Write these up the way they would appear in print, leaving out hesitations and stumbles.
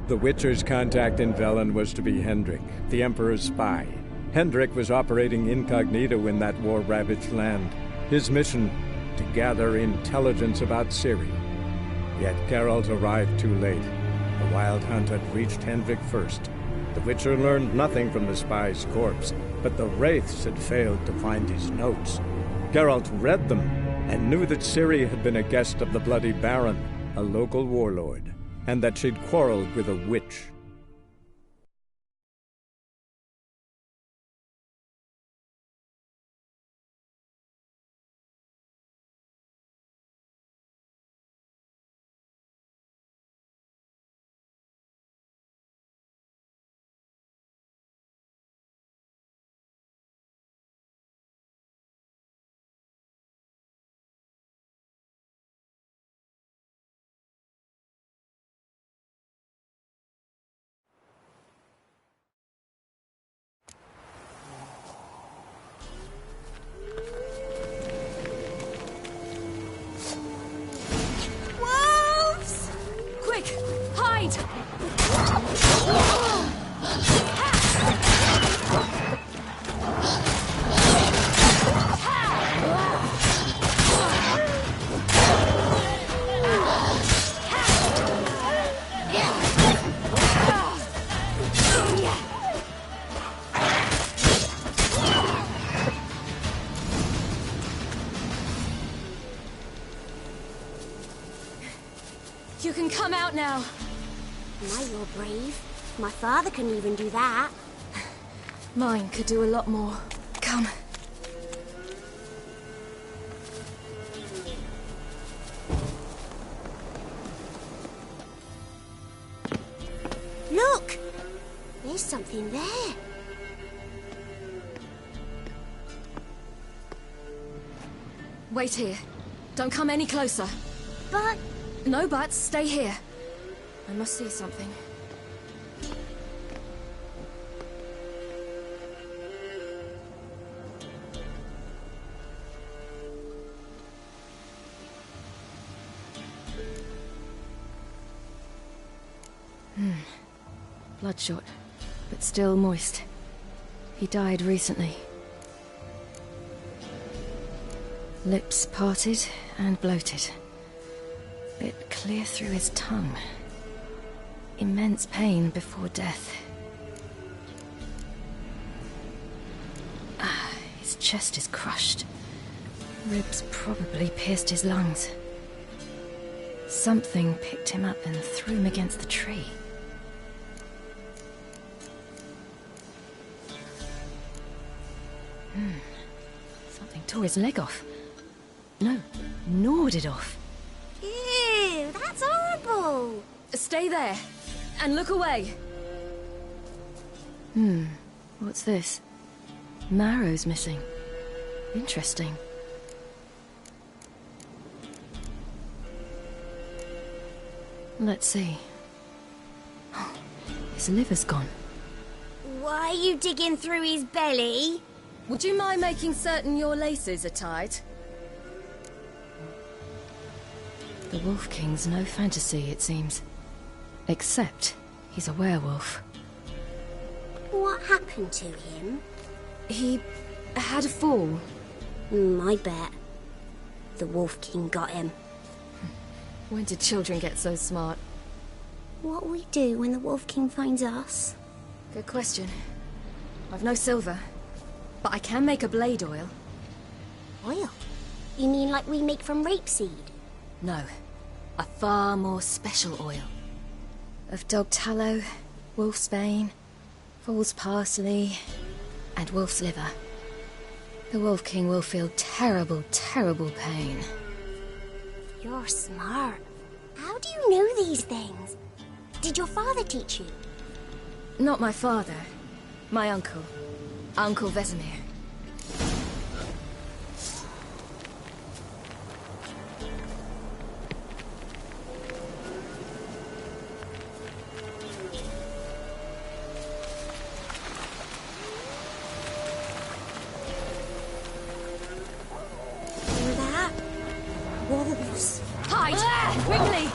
The Witcher's contact in Velen was to be Hendrik, the Emperor's spy. Hendrik was operating incognito in that war-ravaged land. His mission, to gather intelligence about Ciri. Yet Geralt arrived too late. The Wild Hunt had reached Hendrik first. The Witcher learned nothing from the spy's corpse, but the Wraiths had failed to find his notes. Geralt read them, and knew that Ciri had been a guest of the Bloody Baron, a local warlord, and that she'd quarreled with a witch. You can come out now. My, you're brave. My father can even do that. Mine could do a lot more. Come. Look! There's something there. Wait here. Don't come any closer. But... No buts. Stay here. I must see something. Bloodshot, but still moist. He died recently. Lips parted and bloated. Bit clear through his tongue. Immense pain before death. His chest is crushed. Ribs probably pierced his lungs. Something picked him up and threw him against the tree. Something tore his leg off. No, gnawed it off. Ew, that's horrible! Stay there, and look away. What's this? Marrow's missing. Interesting. Let's see. His liver's gone. Why are you digging through his belly? Would you mind making certain your laces are tied? The Wolf King's no fantasy, it seems. Except he's a werewolf. What happened to him? He had a fall. I bet. The Wolf King got him. When did children get so smart? What'll we do when the Wolf King finds us? Good question. I've no silver, but I can make a blade oil. Oil? You mean like we make from rapeseed? No, a far more special oil. Of dog tallow, wolf's bane, fool's parsley, and wolf's liver. The Wolf King will feel terrible, terrible pain. You're smart. How do you know these things? Did your father teach you? Not my father. My uncle. Uncle Vesemir. Hear that? Wolves. Hide! Quickly!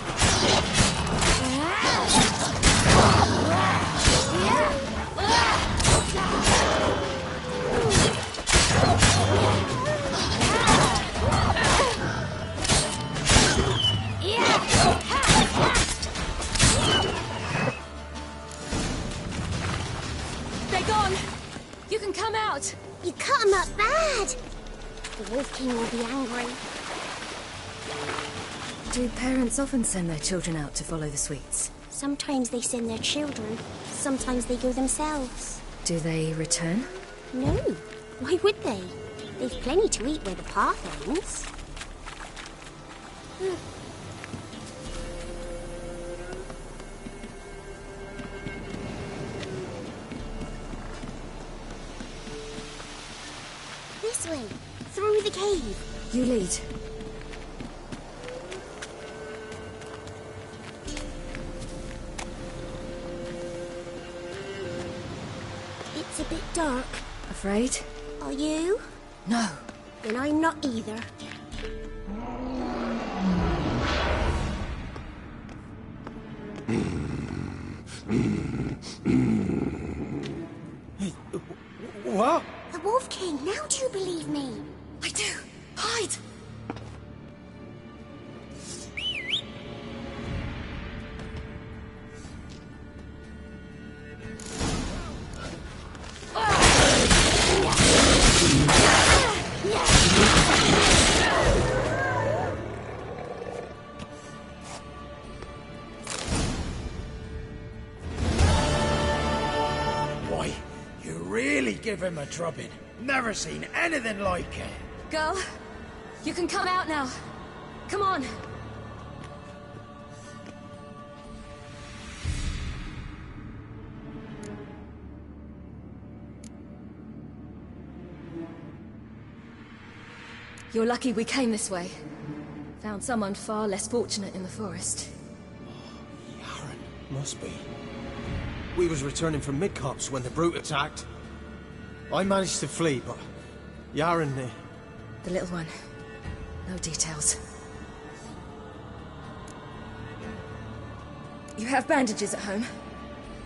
The Wolf King will be angry. Do parents often send their children out to follow the sweets? Sometimes they send their children, sometimes they go themselves. Do they return? No, why would they? They've plenty to eat where the path ends. This way, through the cave. You lead. It's a bit dark. Afraid? Are you? No. Then I'm not either. What? The Wolf King, now do you believe me? I do. Hide! Why, you really give him a drubbing. Never seen anything like it. Girl, you can come out now. Come on. You're lucky we came this way. Found someone far less fortunate in the forest. Yaron, must be. We was returning from Midcops when the brute attacked. I managed to flee, but Yaron... The little one. No details. You have bandages at home?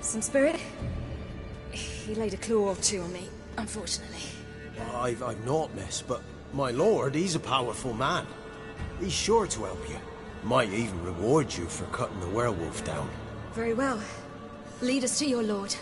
Some spirit? He laid a claw or two on me, unfortunately. I've naught, miss, but my lord, he's a powerful man. He's sure to help you. Might even reward you for cutting the werewolf down. Very well. Lead us to your lord.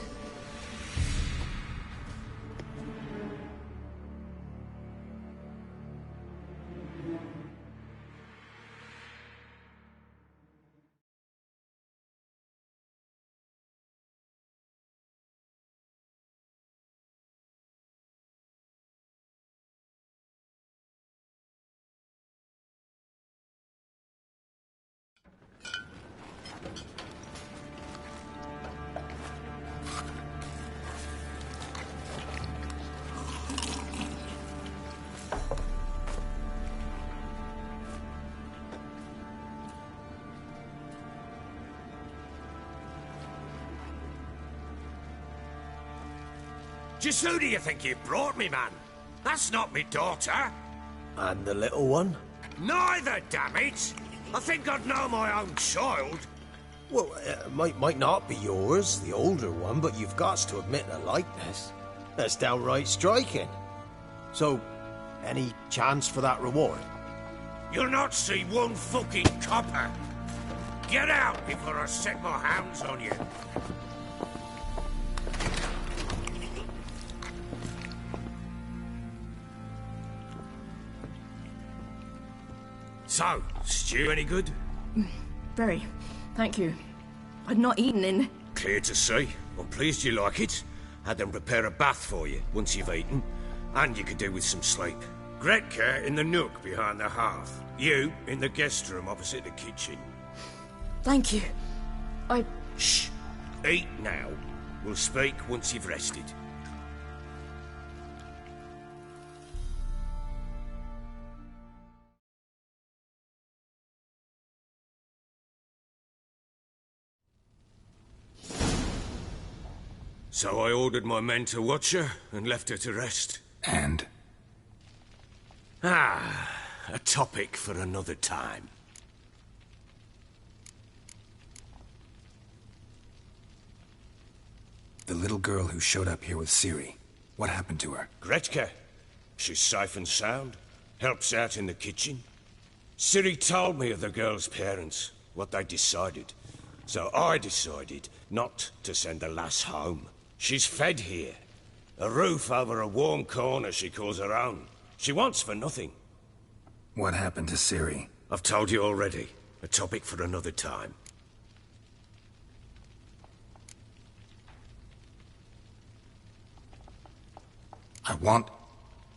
Just who do you think you brought me, man? That's not me daughter. And the little one? Neither, damn it! I think I'd know my own child. Well, might not be yours, the older one, but you've got to admit the likeness. That's downright striking. So, any chance for that reward? You'll not see one fucking copper. Get out before I set my hands on you. So, stew any good? Very. Thank you. I'd not eaten in... Clear to see. I'm pleased you like it. Had them prepare a bath for you once you've eaten. And you could do with some sleep. Gretka in the nook behind the hearth. You in the guest room opposite the kitchen. Thank you. Shh. Eat now. We'll speak once you've rested. So I ordered my men to watch her and left her to rest. And? A topic for another time. The little girl who showed up here with Ciri. What happened to her? Gretka. She's safe and sound. Helps out in the kitchen. Ciri told me of the girl's parents, what they decided. So I decided not to send the lass home. She's fed here. A roof over a warm corner she calls her own. She wants for nothing. What happened to Ciri? I've told you already. A topic for another time.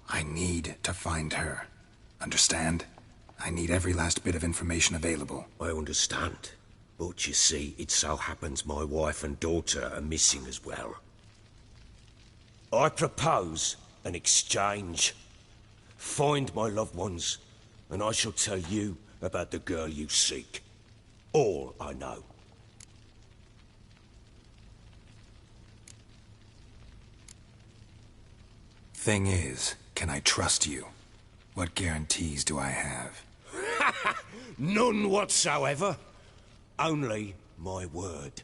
I need to find her. Understand? I need every last bit of information available. I understand. But you see, it so happens my wife and daughter are missing as well. I propose an exchange. Find my loved ones, and I shall tell you about the girl you seek. All I know. Thing is, can I trust you? What guarantees do I have? None whatsoever. Only my word.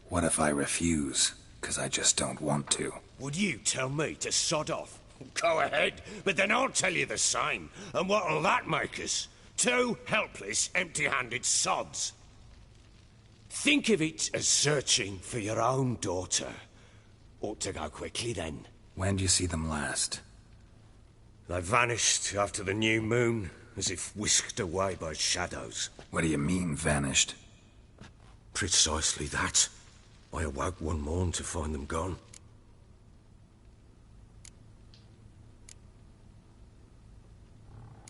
What if I refuse? 'Cause I just don't want to. Would you tell me to sod off? Go ahead, but then I'll tell you the same. And what'll that make us? Two helpless, empty-handed sods. Think of it as searching for your own daughter. Ought to go quickly then. When do you see them last? They vanished after the new moon, as if whisked away by shadows. What do you mean, vanished? Precisely that. I awoke one morn to find them gone.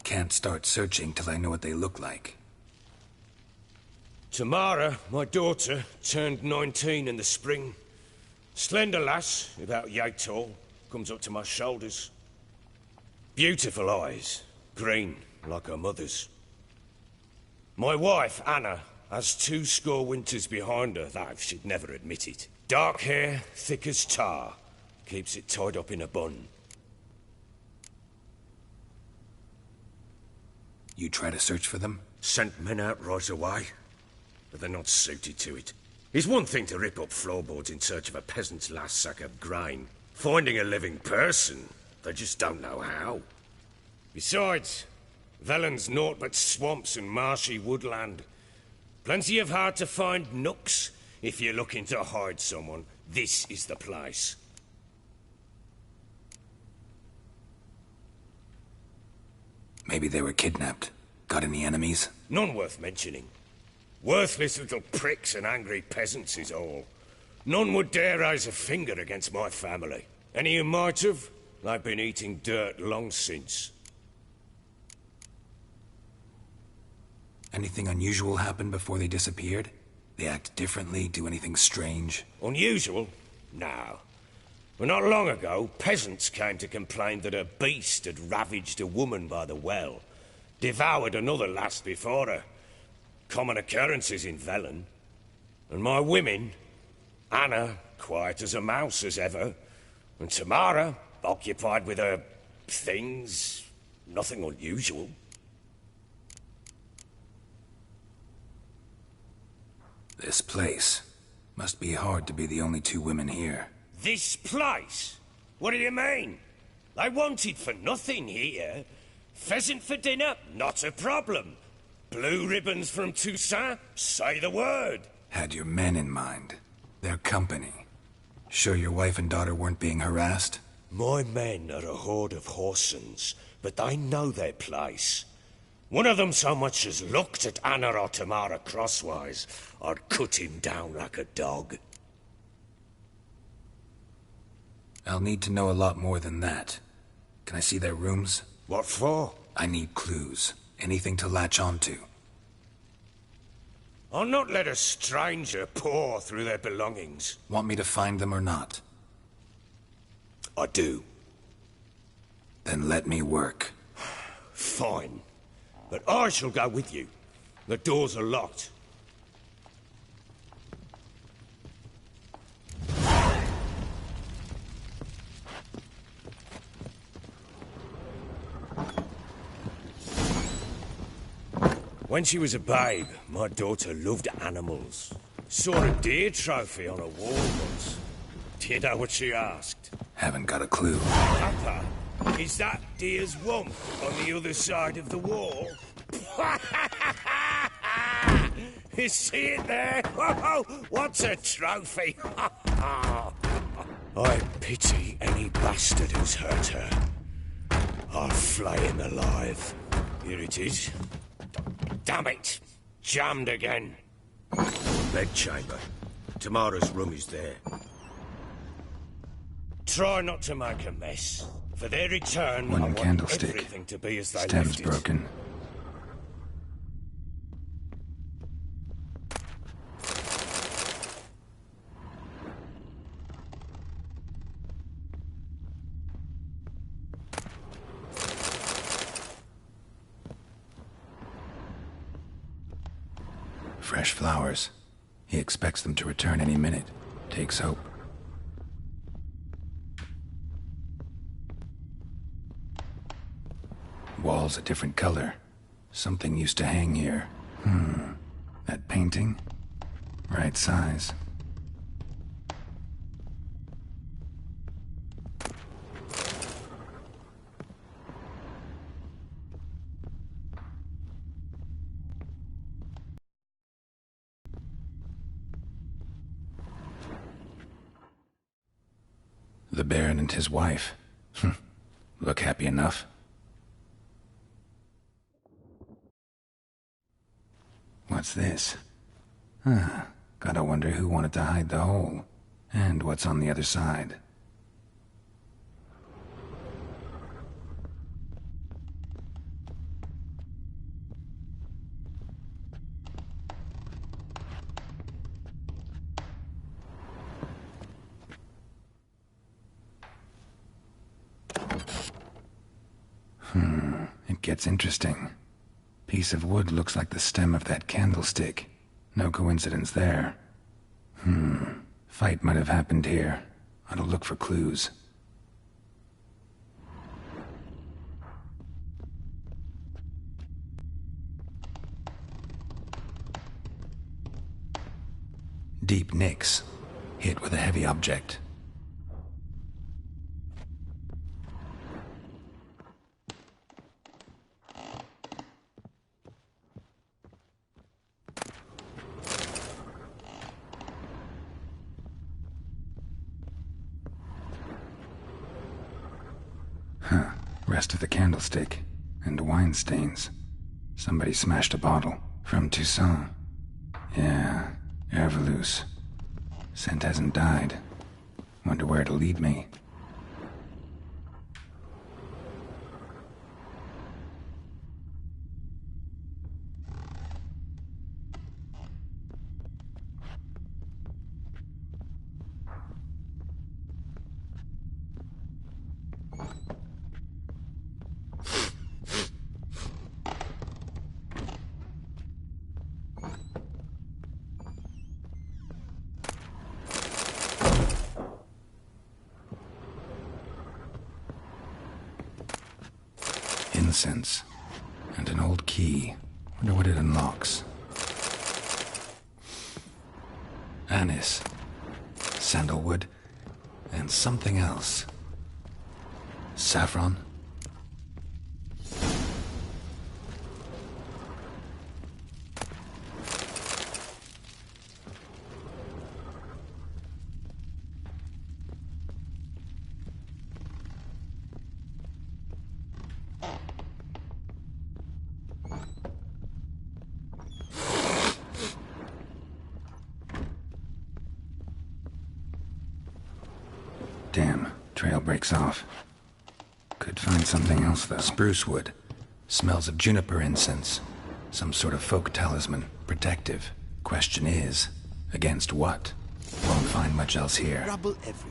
Can't start searching till I know what they look like. Tamara, my daughter, turned 19 in the spring. Slender lass, about yay tall, comes up to my shoulders. Beautiful eyes, green like her mother's. My wife, Anna, has 20 winters behind her, though she'd never admit it. Dark hair, thick as tar, keeps it tied up in a bun. You try to search for them? Sent men out right away, but they're not suited to it. It's one thing to rip up floorboards in search of a peasant's last sack of grain. Finding a living person, they just don't know how. Besides, Velen's naught but swamps and marshy woodland. Plenty of hard-to-find nooks. If you're looking to hide someone, this is the place. Maybe they were kidnapped. Got any enemies? None worth mentioning. Worthless little pricks and angry peasants is all. None would dare raise a finger against my family. Any who might have, they've been eating dirt long since. Anything unusual happen before they disappeared? They act differently, do anything strange? Unusual? No. But not long ago, peasants came to complain that a beast had ravaged a woman by the well. Devoured another lass before her. Common occurrences in Velen. And my women, Anna, quiet as a mouse as ever, and Tamara, occupied with her things, nothing unusual. This place. Must be hard to be the only two women here. This place? What do you mean? They wanted for nothing here. Pheasant for dinner? Not a problem. Blue ribbons from Toussaint? Say the word. Had your men in mind. Their company. Sure your wife and daughter weren't being harassed? My men are a horde of whoresons, but they know their place. One of them so much as looked at Anna or Tamara crosswise, I'd cut him down like a dog. I'll need to know a lot more than that. Can I see their rooms? What for? I need clues. Anything to latch onto. I'll not let a stranger pore through their belongings. Want me to find them or not? I do. Then let me work. Fine. But I shall go with you. The doors are locked. When she was a babe, my daughter loved animals. Saw a deer trophy on a wall once. Do you know what she asked? Haven't got a clue. Papa, is that deer's wump on the other side of the wall? You see it there? Whoa, what's a trophy? I pity any bastard who's hurt her. I'll flay him alive. Here it is. Damn it! Jammed again. Bedchamber. Tamara's room is there. Try not to make a mess. For their return, I One want candlestick. everything to be as they Stem's left it. broken. Fresh flowers. He expects them to return any minute. Takes hope. Walls a different color. Something used to hang here. That painting? Right size. The Baron and his wife. Look happy enough. What's this? Gotta wonder who wanted to hide the hole. And what's on the other side. It gets interesting. Piece of wood looks like the stem of that candlestick. No coincidence there. Fight might have happened here. Ought to look for clues. Deep nicks. Hit with a heavy object. Rest of the candlestick. And wine stains. Somebody smashed a bottle. From Toussaint. Yeah, Herveloos. Scent hasn't died. Wonder where it'll lead me. Incense. And an old key. Wonder what it unlocks. Anise. Sandalwood. And something else. Saffron. Damn, trail breaks off. Could find something else, though. Spruce wood. Smells of juniper incense. Some sort of folk talisman. Protective. Question is, against what? Won't find much else here. Rubble everywhere.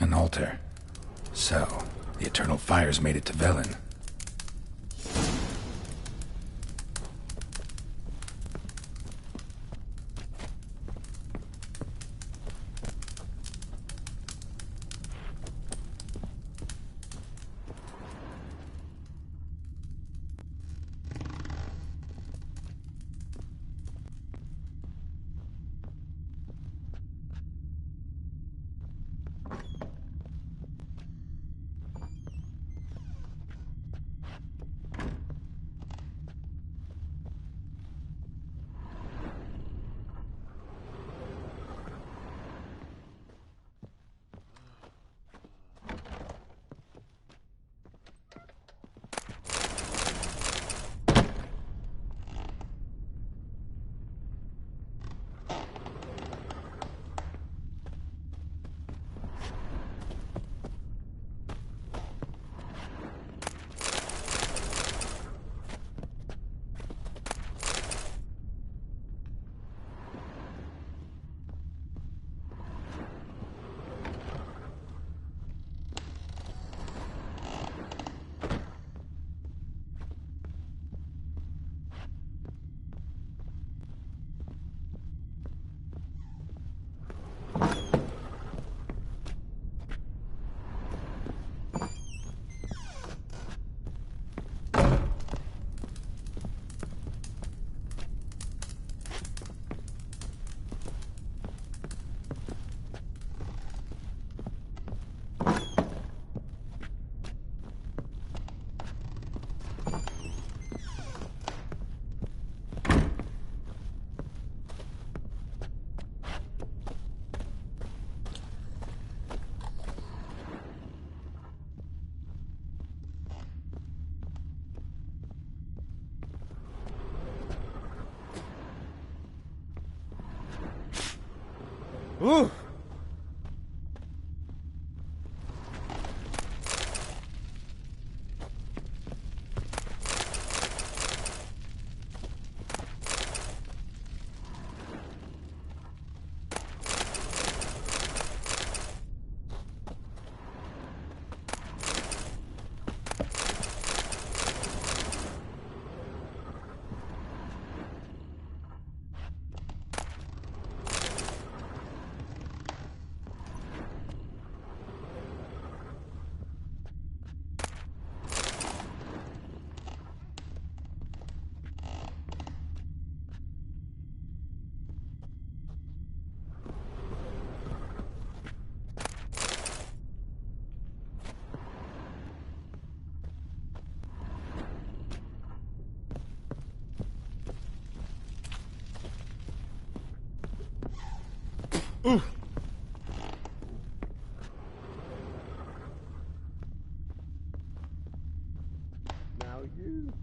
An altar. So, the eternal fires made it to Velen. Ooh. Ooh. Now you.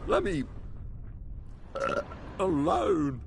Let me alone.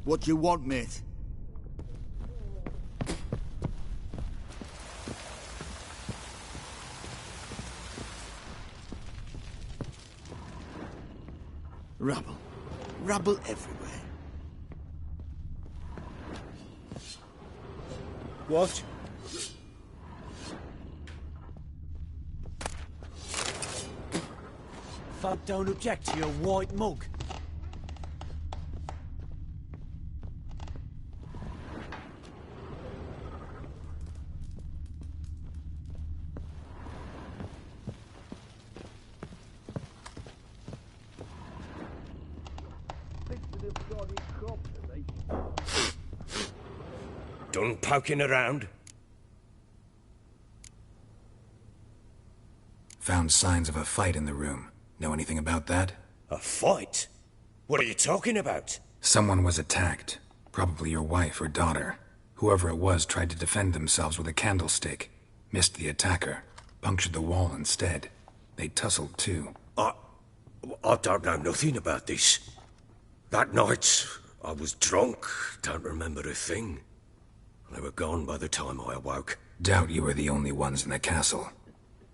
What do you want, mate? Rabble. Rabble everywhere. What? Folk don't object to your white mug. Done poking around? Found signs of a fight in the room. Know anything about that? A fight? What are you talking about? Someone was attacked. Probably your wife or daughter. Whoever it was tried to defend themselves with a candlestick. Missed the attacker. Punctured the wall instead. They tussled too. I don't know nothing about this. That night, I was drunk. Don't remember a thing. They were gone by the time I awoke. Doubt you were the only ones in the castle.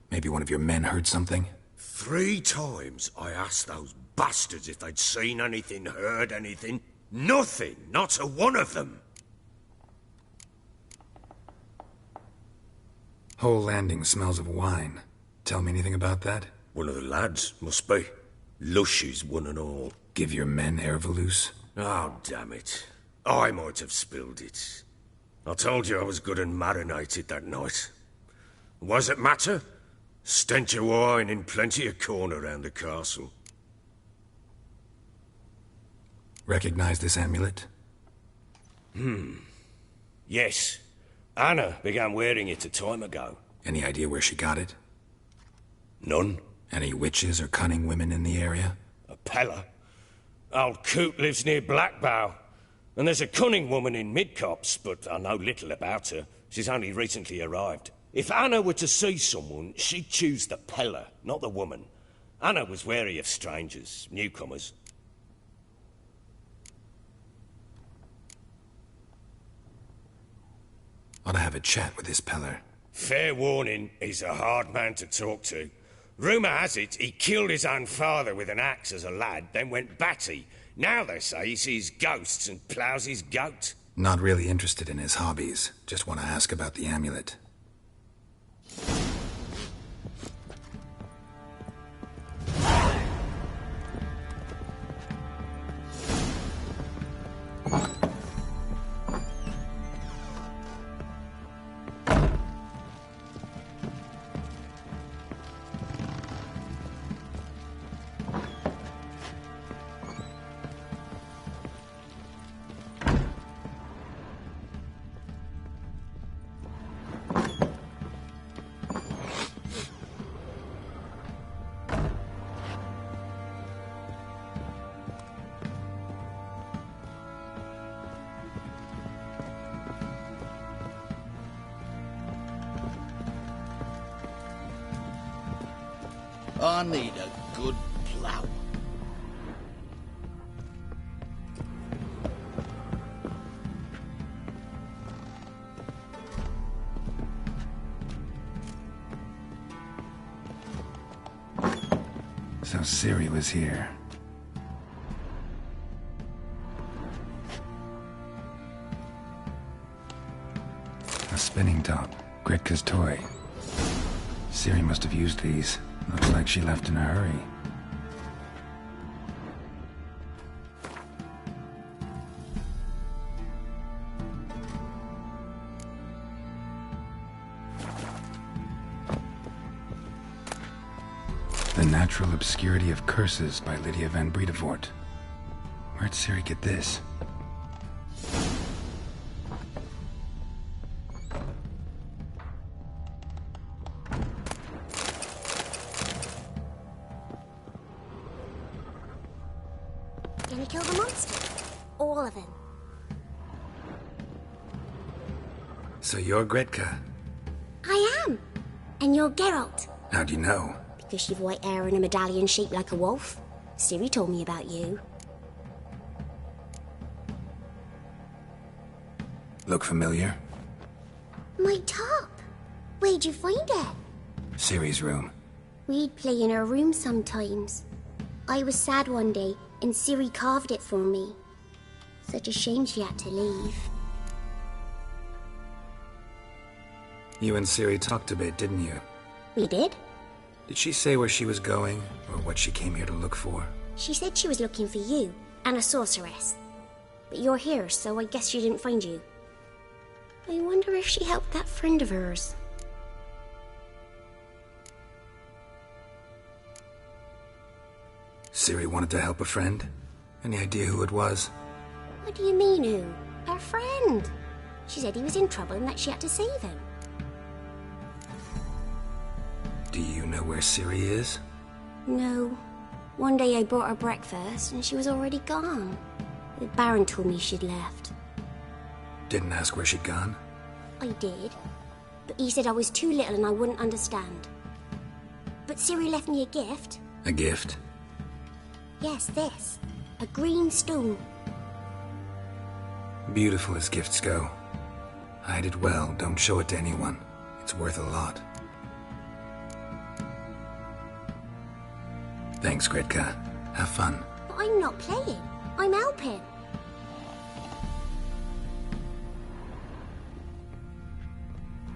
Maybe one of your men heard something? 3 times I asked those bastards if they'd seen anything, heard anything. Nothing! Not a one of them! Whole landing smells of wine. Tell me anything about that? One of the lads, must be. Lushes, one and all. Give your men Ervalus? Oh, damn it. I might have spilled it. I told you I was good and marinated that night. What does it matter? Stench of wine in plenty of corn around the castle. Recognize this amulet? Yes. Anna began wearing it a time ago. Any idea where she got it? None. Any witches or cunning women in the area? A Pella. Old Coot lives near Blackbow. And there's a cunning woman in Midcopse, but I know little about her. She's only recently arrived. If Anna were to see someone, she'd choose the Pella, not the woman. Anna was wary of strangers, newcomers. Ought to have a chat with this Peller. Fair warning, he's a hard man to talk to. Rumour has it he killed his own father with an axe as a lad, then went batty. Now they say he sees ghosts and ploughs his goat. Not really interested in his hobbies. Just want to ask about the amulet. I need a good plough. So Ciri was here. A spinning top. Gretka's toy. Ciri must have used these. Looks like she left in a hurry. The Natural Obscurity of Curses by Lydia van Bredevoort. Where'd Ciri get this? Gonna kill the monster? All of them. So you're Gretka? I am. And you're Geralt. How do you know? Because you've white hair and a medallion shaped like a wolf. Ciri told me about you. Look familiar? My top! Where'd you find it? Ciri's room. We'd play in her room sometimes. I was sad one day, and Ciri carved it for me. Such a shame she had to leave. You and Ciri talked a bit, didn't you? We did? Did she say where she was going, or what she came here to look for? She said she was looking for you, and a sorceress. But you're here, so I guess she didn't find you. I wonder if she helped that friend of hers. Ciri wanted to help a friend? Any idea who it was? What do you mean, who? Her friend. She said he was in trouble and that she had to save him. Do you know where Ciri is? No. One day I brought her breakfast and she was already gone. The Baron told me she'd left. Didn't ask where she'd gone? I did. But he said I was too little and I wouldn't understand. But Ciri left me a gift. A gift? Yes, this. A green stone. Beautiful as gifts go. Hide it well, don't show it to anyone. It's worth a lot. Thanks, Gretka. Have fun. But I'm not playing. I'm helping.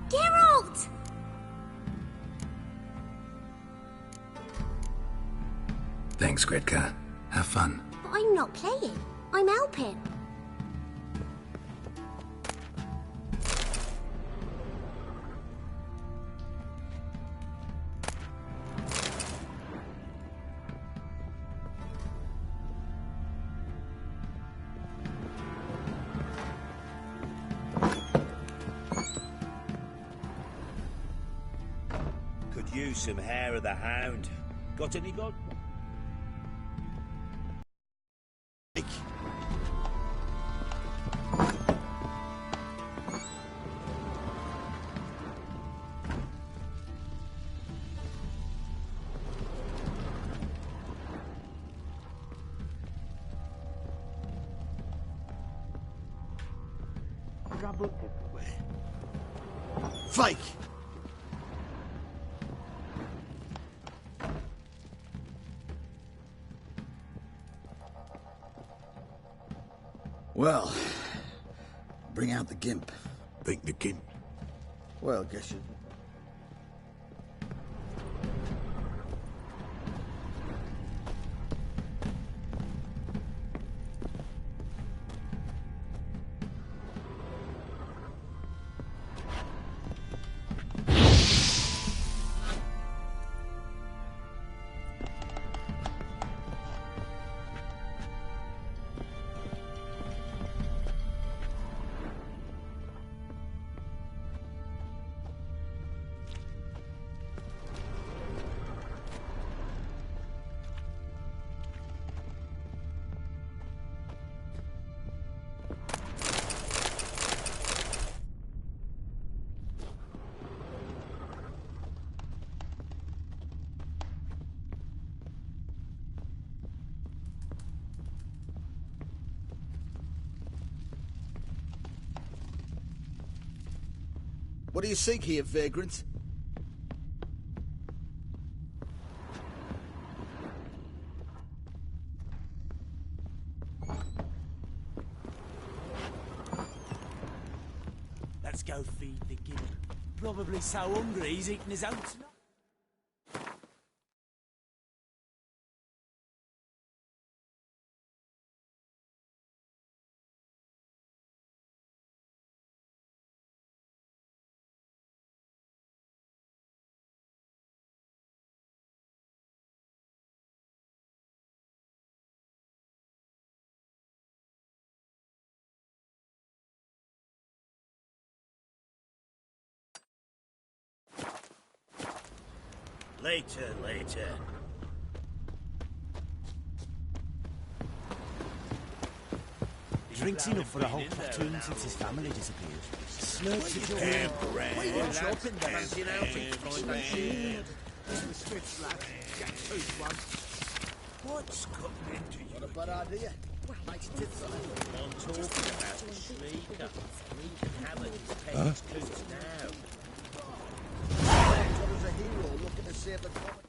Geralt! Thanks, Gretka. Have fun. But I'm not playing. I'm helping. Could use some hair of the hound. Got any good? Trouble everywhere. Fake! Well, bring out the gimp. Think the gimp? Well, guess you... What do you seek here, vagrant? Let's go feed the gimp. Probably so hungry he's eating his own snot. Later. He drinks enough for a whole platoon since his family disappeared. Slurps it What's coming into you? Not a bad idea. I'm talking about the sneaker. We can have it as Peggy's coots now. I was a hero looking to save the comet.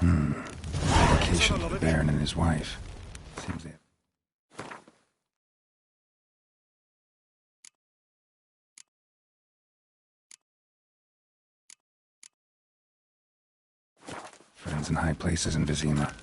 Dedication to the Baron and his wife. Seems it. Friends in high places in Vizima.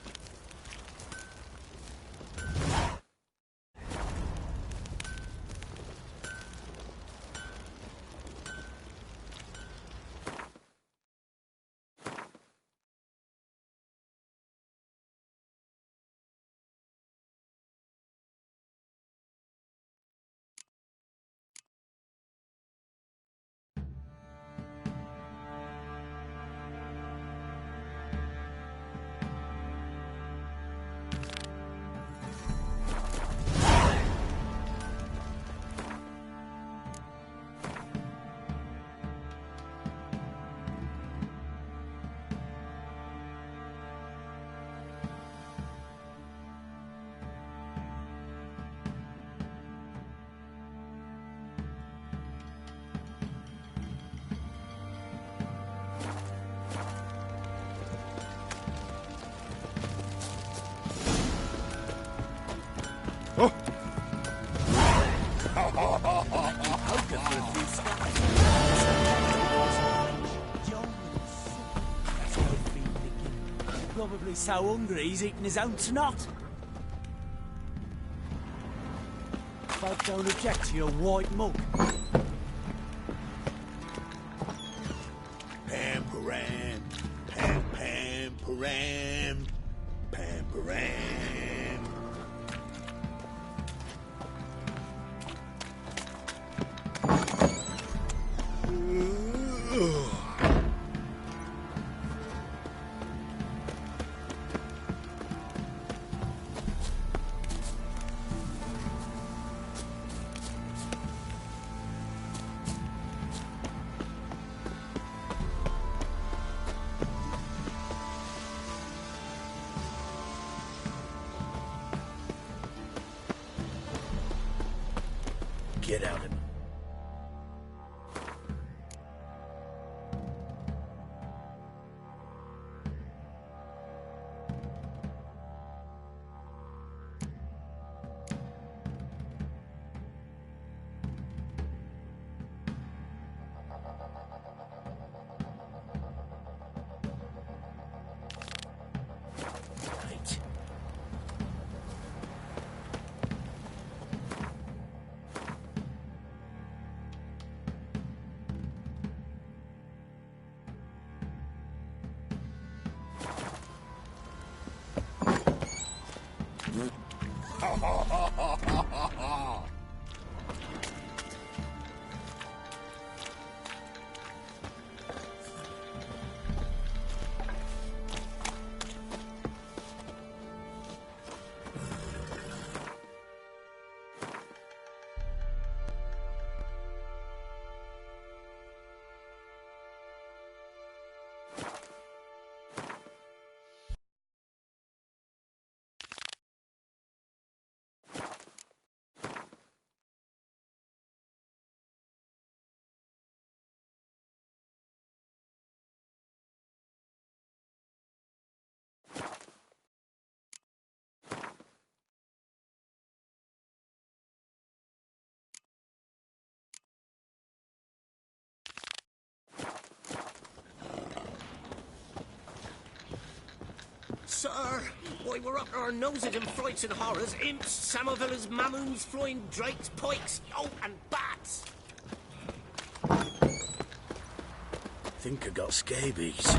Probably so hungry he's eating his own snot. Folk don't object to your white mug. Pam-param, pam-pam-param, pam-param. Get out of it. Sir, why, we're up our noses in frights and horrors. Imps, Samovillas, mamoons, flying drakes, pikes, oh, and bats. Think I got scabies.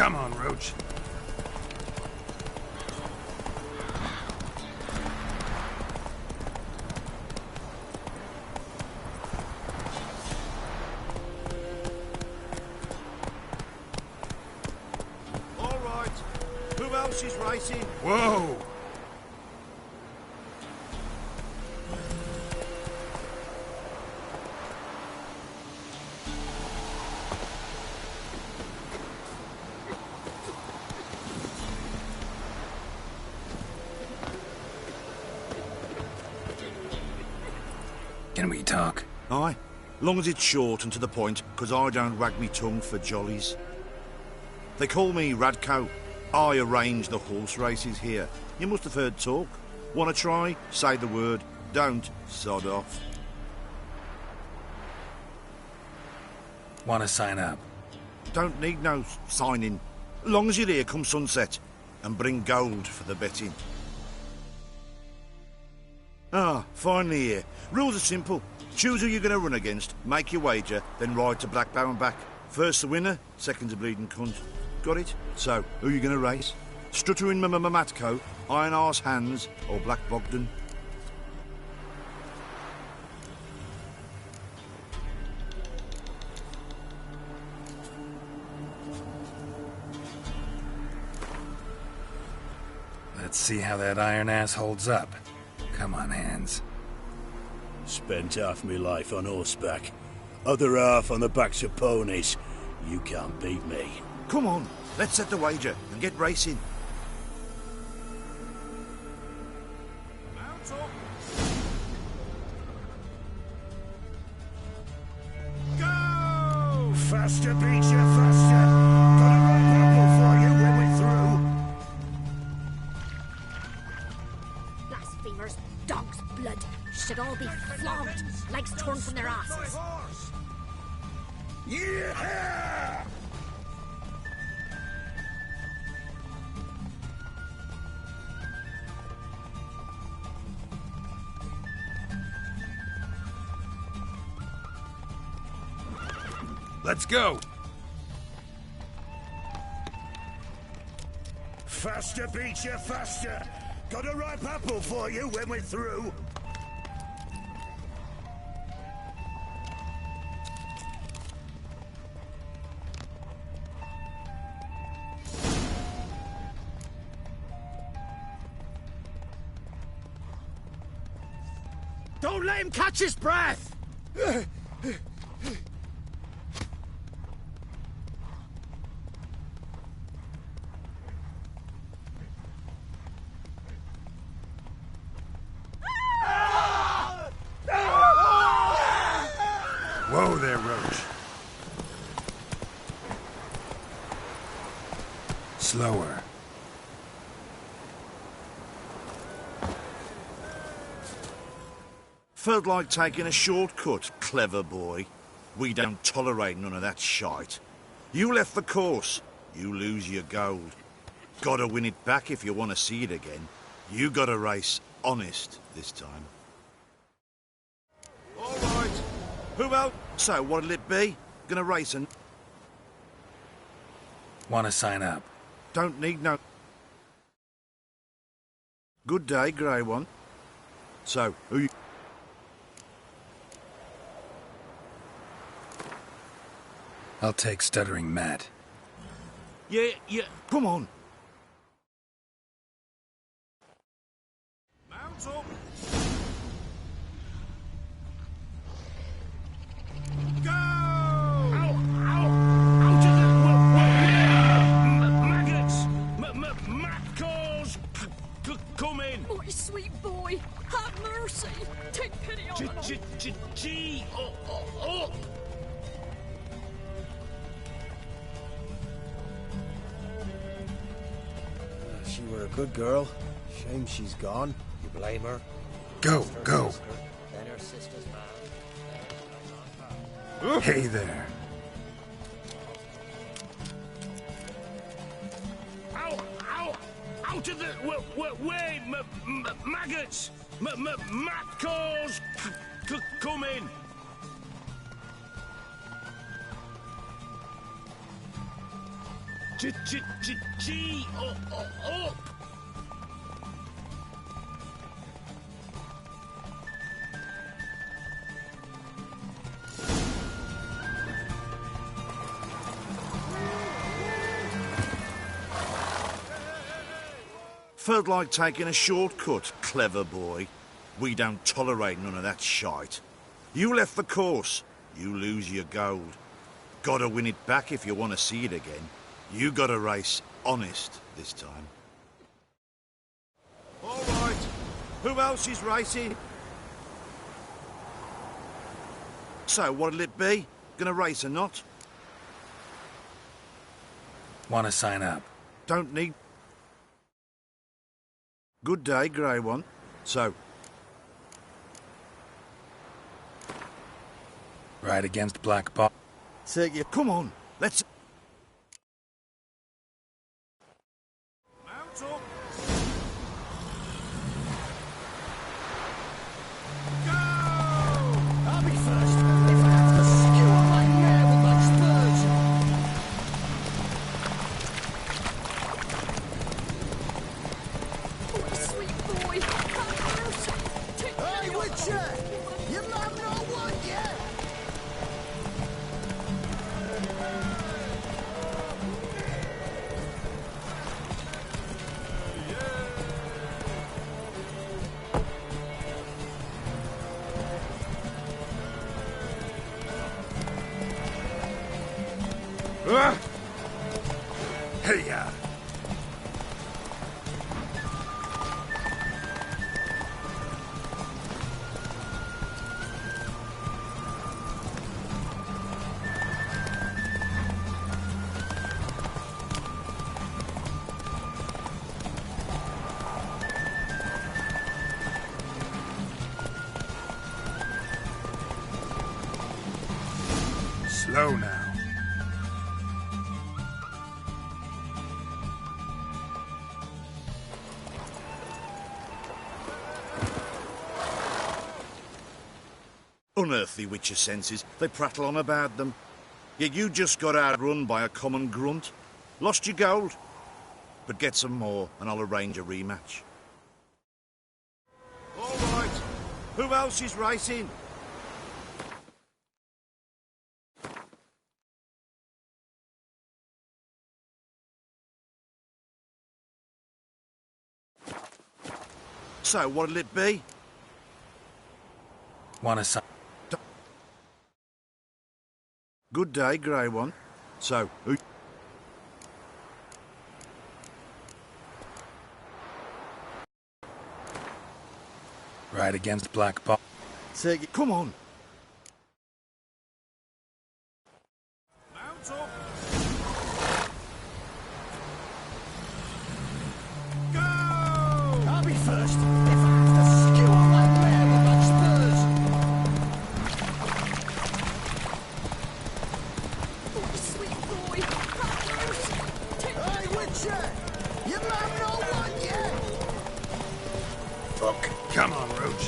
Come on, Roach. All right. Who else is racing? Whoa! Can we talk? Aye. Long as it's short and to the point, 'cause I don't wag me tongue for jollies. They call me Radko. I arrange the horse races here. You must have heard talk. Wanna try? Say the word. Don't, sod off. Wanna sign up? Don't need no signing. Long as you're here come sunset. And bring gold for the betting. Ah, finally here. Rules are simple. Choose who you're going to run against, make your wager, then ride to Blackbow and back. First the winner, second's a bleeding cunt. Got it? So, who you going to race? Stuttering Matko, Iron Arse Hands, or Black Bogdan? Let's see how that iron ass holds up. Come on, Hands. Spent half my life on horseback. Other half on the backs of ponies. You can't beat me. Come on, let's set the wager and get racing. Mount up. Go! Faster beats you faster. Got a right apple for you when we're through. Blasphemers, dog's blood. Should all be flogged, legs torn from their asses. Yeah! Let's go! Faster beats you faster. Got a ripe apple for you when we're through. Don't let him catch his breath! Whoa there, Roach. Slower. Felt like taking a shortcut, clever boy. We don't tolerate none of that shite. You left the course, you lose your gold. Gotta win it back if you want to see it again. You gotta race honest this time. All right. Who else? So what'll it be? Gonna race and... Wanna sign up? Don't need no... Good day, grey one. So, who you... I'll take Stuttering Matt. Yeah, come on. Mount up. Go! Ow! Out of the... maggots! Matcalls! Come in! Oh, sweet boy, have mercy. Take pity on us. Gee! Up! She were a good girl. Shame she's gone. You blame her? Go, go. Then her sister's man. Hey there. Ow! Out of the way, maggots! Matcalls! Come in! Gee! Up! Felt like taking a shortcut, clever boy. We don't tolerate none of that shite. You left the course, you lose your gold. Gotta win it back if you want to see it again. You gotta race honest this time. All right. Who else is racing? So, what'll it be? Gonna race or not? Want to sign up? Don't need... Good day, Grey One. So, Ride against Black Paw. take you. Come on, let's... Mount up! Go! I'll be first if I have to skewer my mare with my spurs. Oh, sweet boy. Hey, Witcher! Your mum not one yet? Hey-ya! Slow now. Unearthly witcher senses, they prattle on about them. Yet you just got outrun by a common grunt. Lost your gold. But get some more, and I'll arrange a rematch. All right. Who else is racing? So, what'll it be? Want to sign? Good day, Grey One. So, who... Ride against Black Paw. Take it. Come on. Mount up. Go! I'll be first if I have to skewer my mare with my spurs. Oh, sweet boy. Hey, Witcher! Your mum not one yet? Fuck. Come on, Roach.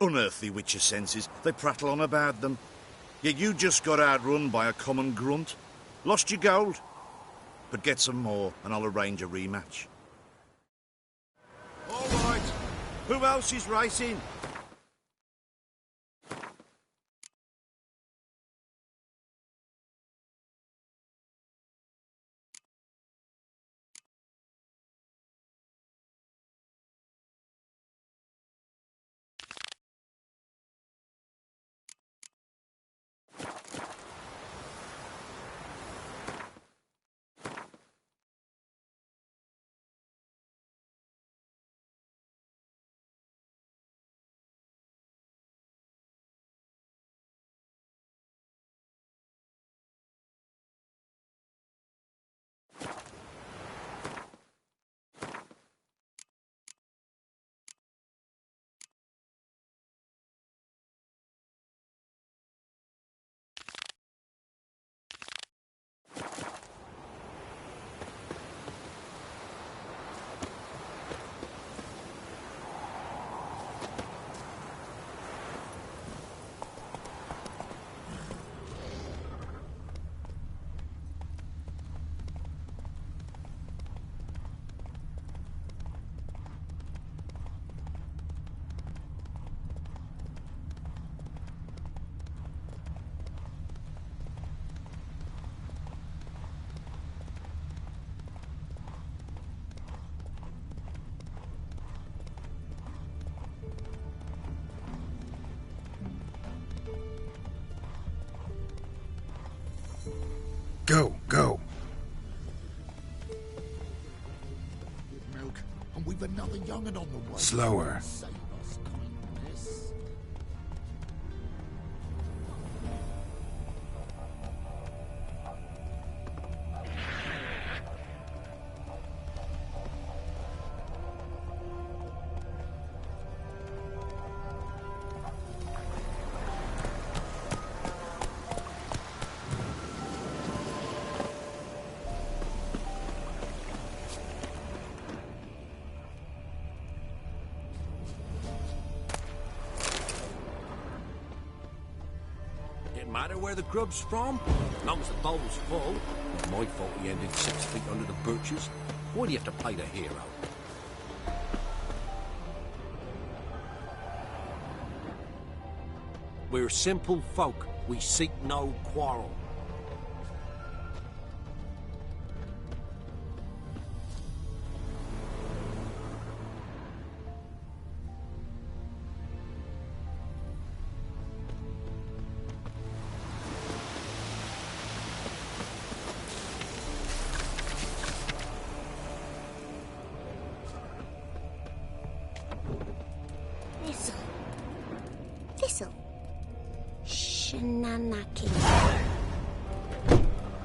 Unearthly witcher senses, they prattle on about them. Yet you just got outrun by a common grunt. Lost your gold. But get some more, and I'll arrange a rematch. All right. Who else is racing? Go, go. Milk, and we've another young'un on the way. Slower. Save us, kindness. Matter where the grub's from, as long as the bowl's full. It's my fault he ended 6 feet under the birches. Why do you have to play the hero? We're simple folk. We seek no quarrel. Thistle. Shenanakin.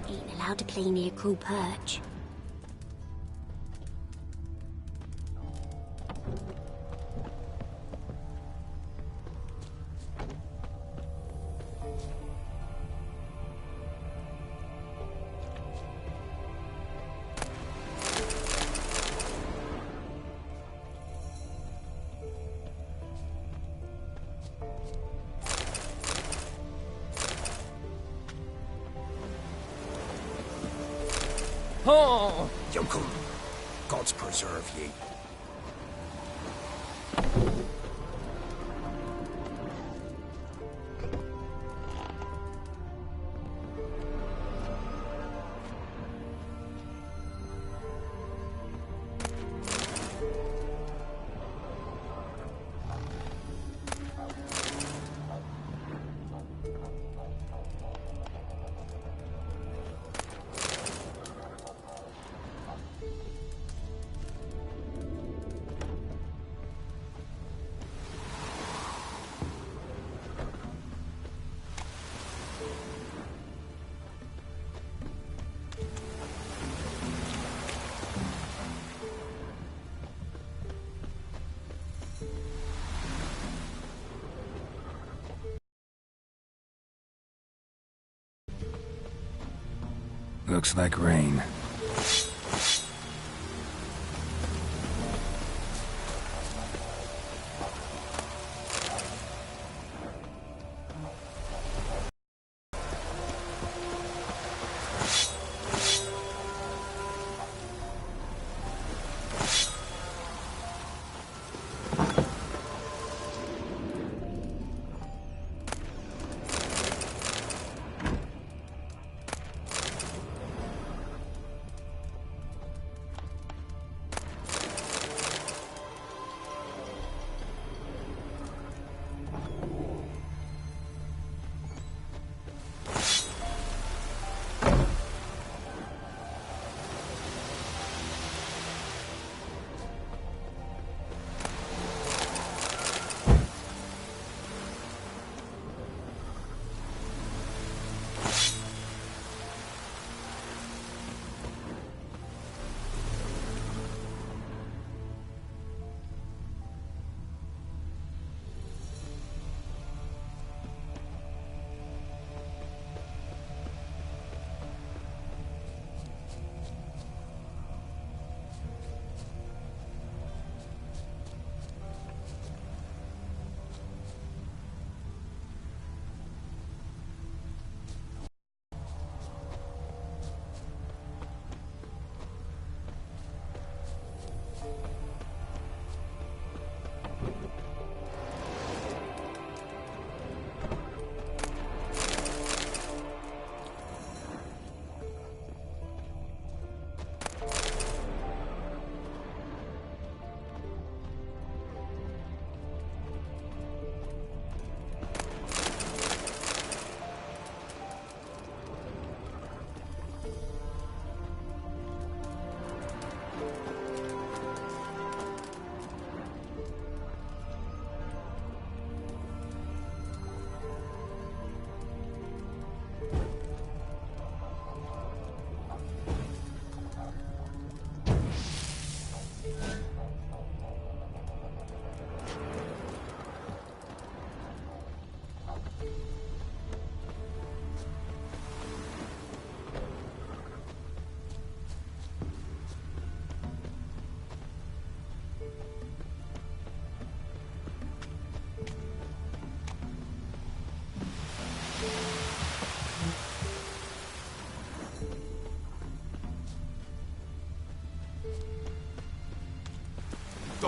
Ain't allowed to play near Crew Perch. Oh! Yokel, God's preserve ye. Looks like rain.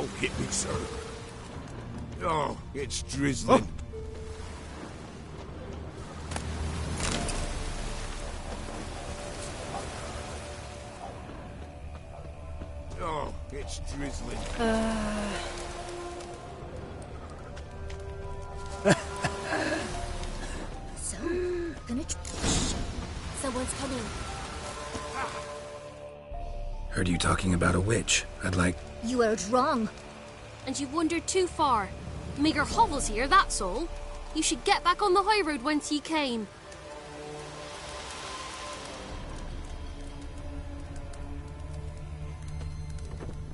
Don't hit me, sir. Oh, it's drizzling. Oh, it's drizzling. So, gonna... Someone's coming. Heard you talking about a witch. I'd like... You heard wrong. And you've wandered too far. Meagre hovels here, that's all. You should get back on the high road whence ye came.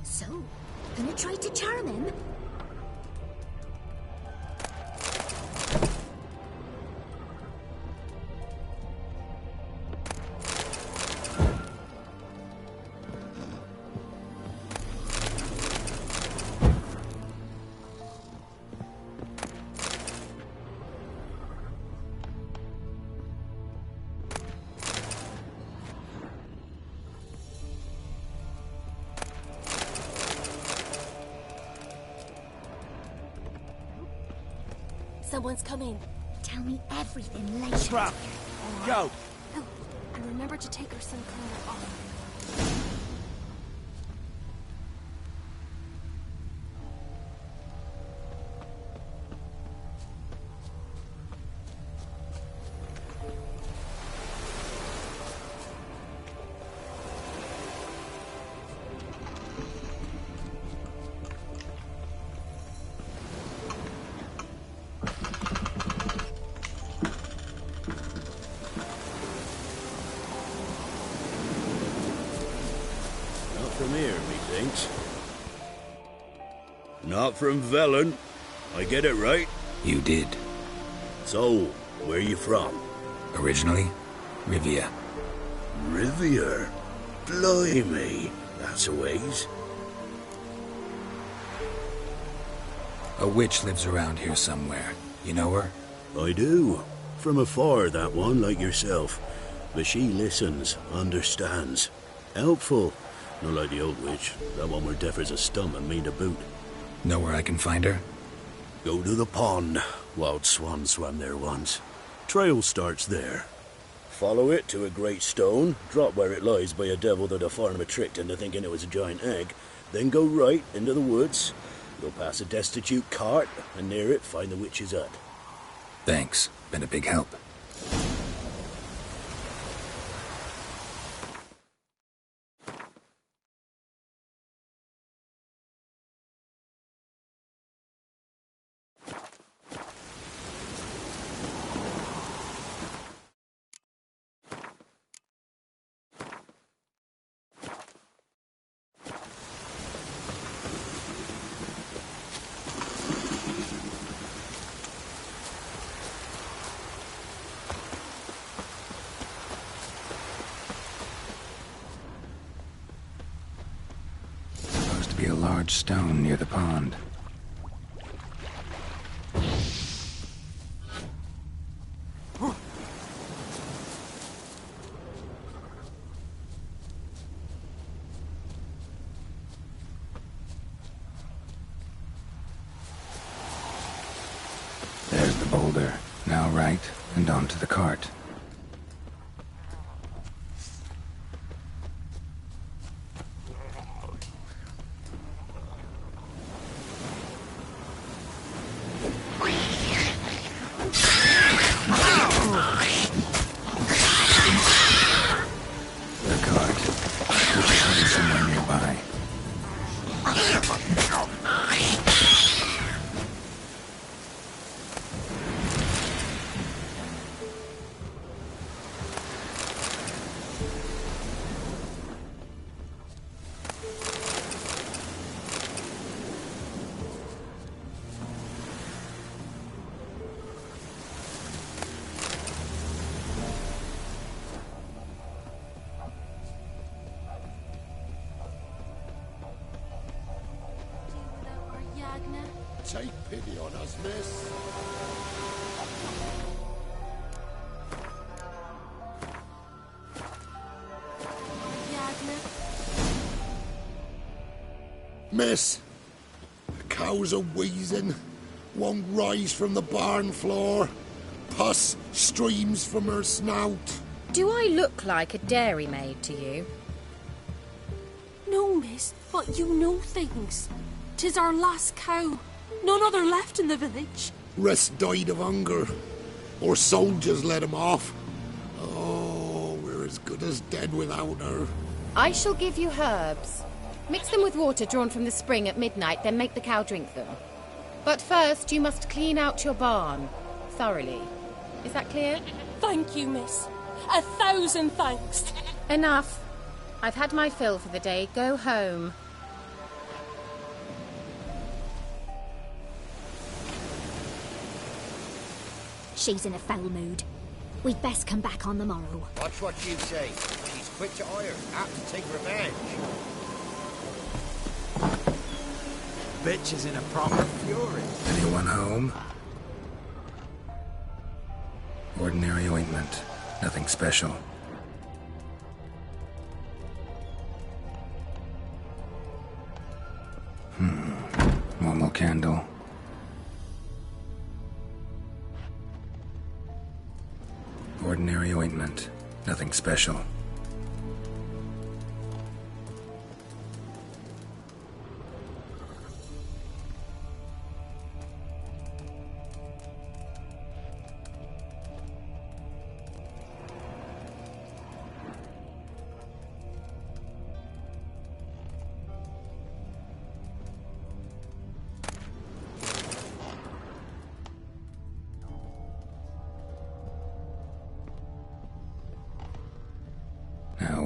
So, gonna try to charm him? Someone's coming. Tell me everything later. Trap! Go! Oh, and remember to take her some colour off. From here, methinks. Not from Velen. I get it right? You did. So, where you from? Originally, Rivia. Rivia? Blimey. That's a ways. A witch lives around here somewhere. You know her? I do. From afar, that one, like yourself. But she listens, understands. Helpful. Not like the old witch. That one were deaf as a stump and mean to boot. Know where I can find her? Go to the pond. Wild swan swam there once. Trail starts there. Follow it to a great stone, drop where it lies by a devil that a farmer tricked into thinking it was a giant egg, then go right into the woods. You'll pass a destitute cart, and near it find the witch's hut. Thanks. Been a big help. Be a large stone near the pond. There's the boulder. Now right, and onto the cart. Take pity on us, miss. Miss, cows are wheezing, won't rise from the barn floor. Pus streams from her snout. Do I look like a dairymaid to you? No, miss, but you know things. 'Tis our last cow. None other left in the village. Rest died of hunger. Or soldiers let him off. Oh, we're as good as dead without her. I shall give you herbs. Mix them with water drawn from the spring at midnight, then make the cow drink them. But first, you must clean out your barn. Thoroughly. Is that clear? Thank you, miss. 1,000 thanks. Enough. I've had my fill for the day. Go home. She's in a foul mood. We'd best come back on the morrow. Watch what you say. She's quick to ire, apt to take revenge. Bitch is in a proper fury. Anyone home? Ordinary ointment. Nothing special. Normal candle. Ordinary ointment. Nothing special.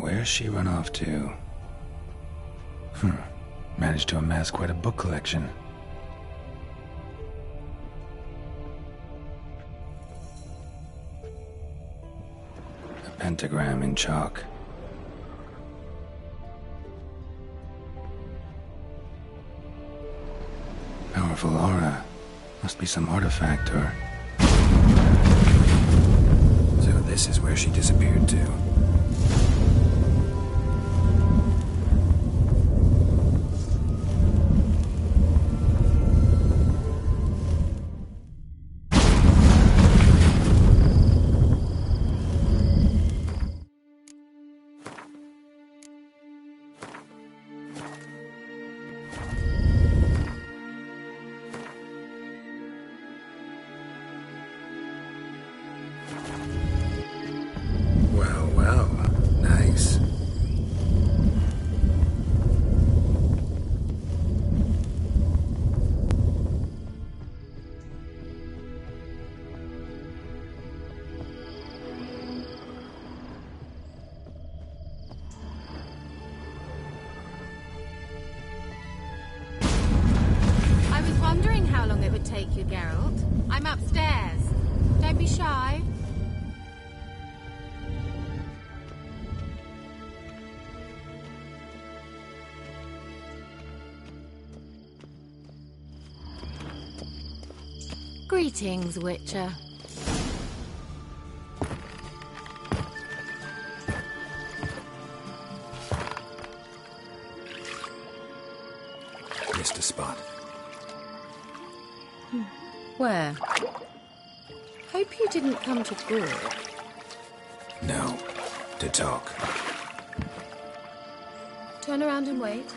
Where's she run off to? Managed to amass quite a book collection. A pentagram in chalk. Powerful aura. Must be some artifact or... So this is where she disappeared to. Take you, Geralt. I'm upstairs. Don't be shy. Greetings, Witcher. Missed a spot. Where? Hope you didn't come to talk. No, to talk. Turn around and wait.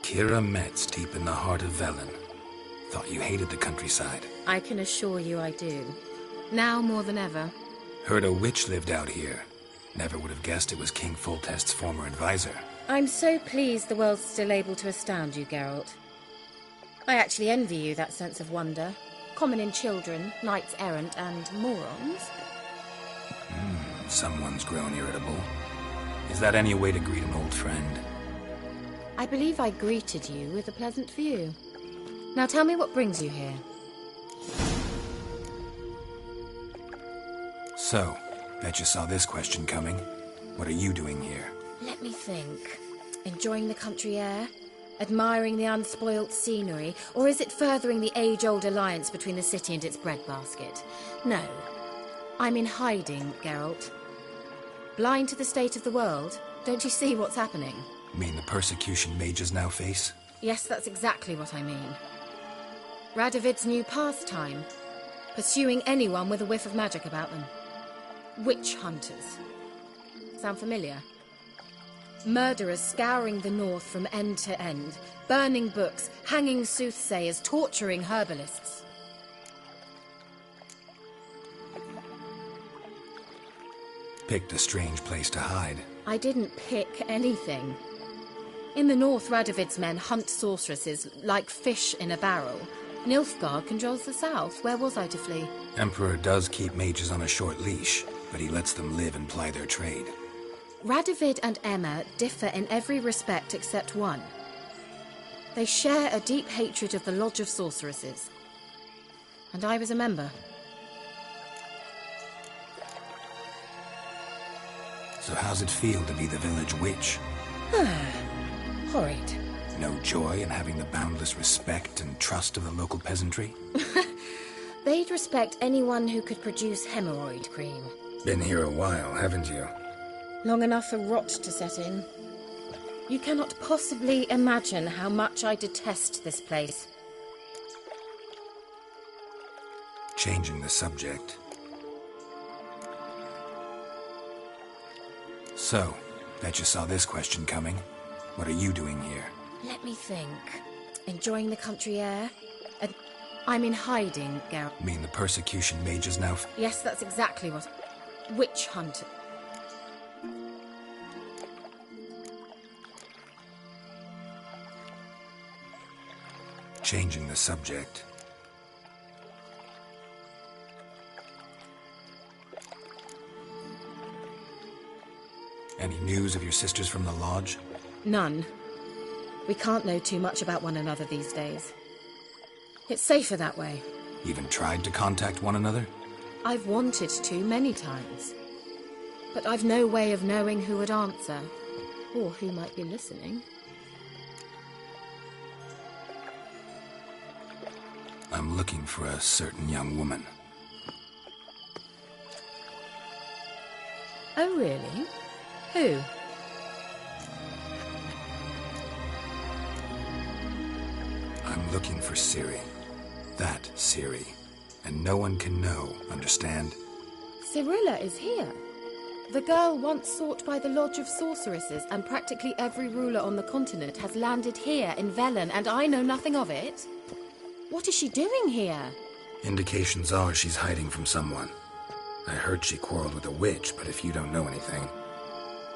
Kira Metz, deep in the heart of Velen. Thought you hated the countryside. I can assure you I do. Now more than ever. Heard a witch lived out here. Never would have guessed it was King Foltest's former advisor. I'm so pleased the world's still able to astound you, Geralt. I actually envy you that sense of wonder. Common in children, knights errant, and morons. Someone's grown irritable. Is that any way to greet an old friend? I believe I greeted you with a pleasant view. Now tell me what brings you here. So, Bet you saw this question coming. What are you doing here? Let me think. Enjoying the country air? Admiring the unspoilt scenery? Or is it furthering the age-old alliance between the city and its breadbasket? No. I'm in hiding, Geralt. Blind to the state of the world? Don't you see what's happening? Mean the persecution mages now face? Yes, that's exactly what I mean. Radovid's new pastime. Pursuing anyone with a whiff of magic about them. Witch hunters. Sound familiar? Murderers scouring the north from end to end, burning books, hanging soothsayers, torturing herbalists. Picked a strange place to hide. I didn't pick anything. In the north, Radovid's men hunt sorceresses like fish in a barrel. Nilfgaard controls the south. Where was I to flee? Emperor does keep mages on a short leash, but he lets them live and ply their trade. Radovid and Emma differ in every respect except one. They share a deep hatred of the Lodge of Sorceresses. And I was a member. So how's it feel to be the village witch? Horrid. No joy in having the boundless respect and trust of the local peasantry? They'd respect anyone who could produce hemorrhoid cream. Been here a while, haven't you? Long enough for rot to set in. You cannot possibly imagine how much I detest this place. Changing the subject. So, bet you saw this question coming. What are you doing here? Let me think. Enjoying the country air? I'm in hiding, Geralt. Mean the persecution mages now Yes, that's exactly what... Witch hunter. Changing the subject. Any news of your sisters from the lodge? None. We can't know too much about one another these days. It's safer that way. Even tried to contact one another? I've wanted to many times. But I've no way of knowing who would answer, or who might be listening. I'm looking for a certain young woman. Oh, really? Who? I'm looking for Ciri. That Ciri. And no one can know, understand? Cirilla is here. The girl once sought by the Lodge of Sorceresses, and practically every ruler on the continent has landed here in Velen, and I know nothing of it. What is she doing here? Indications are she's hiding from someone. I heard she quarreled with a witch, but if you don't know anything...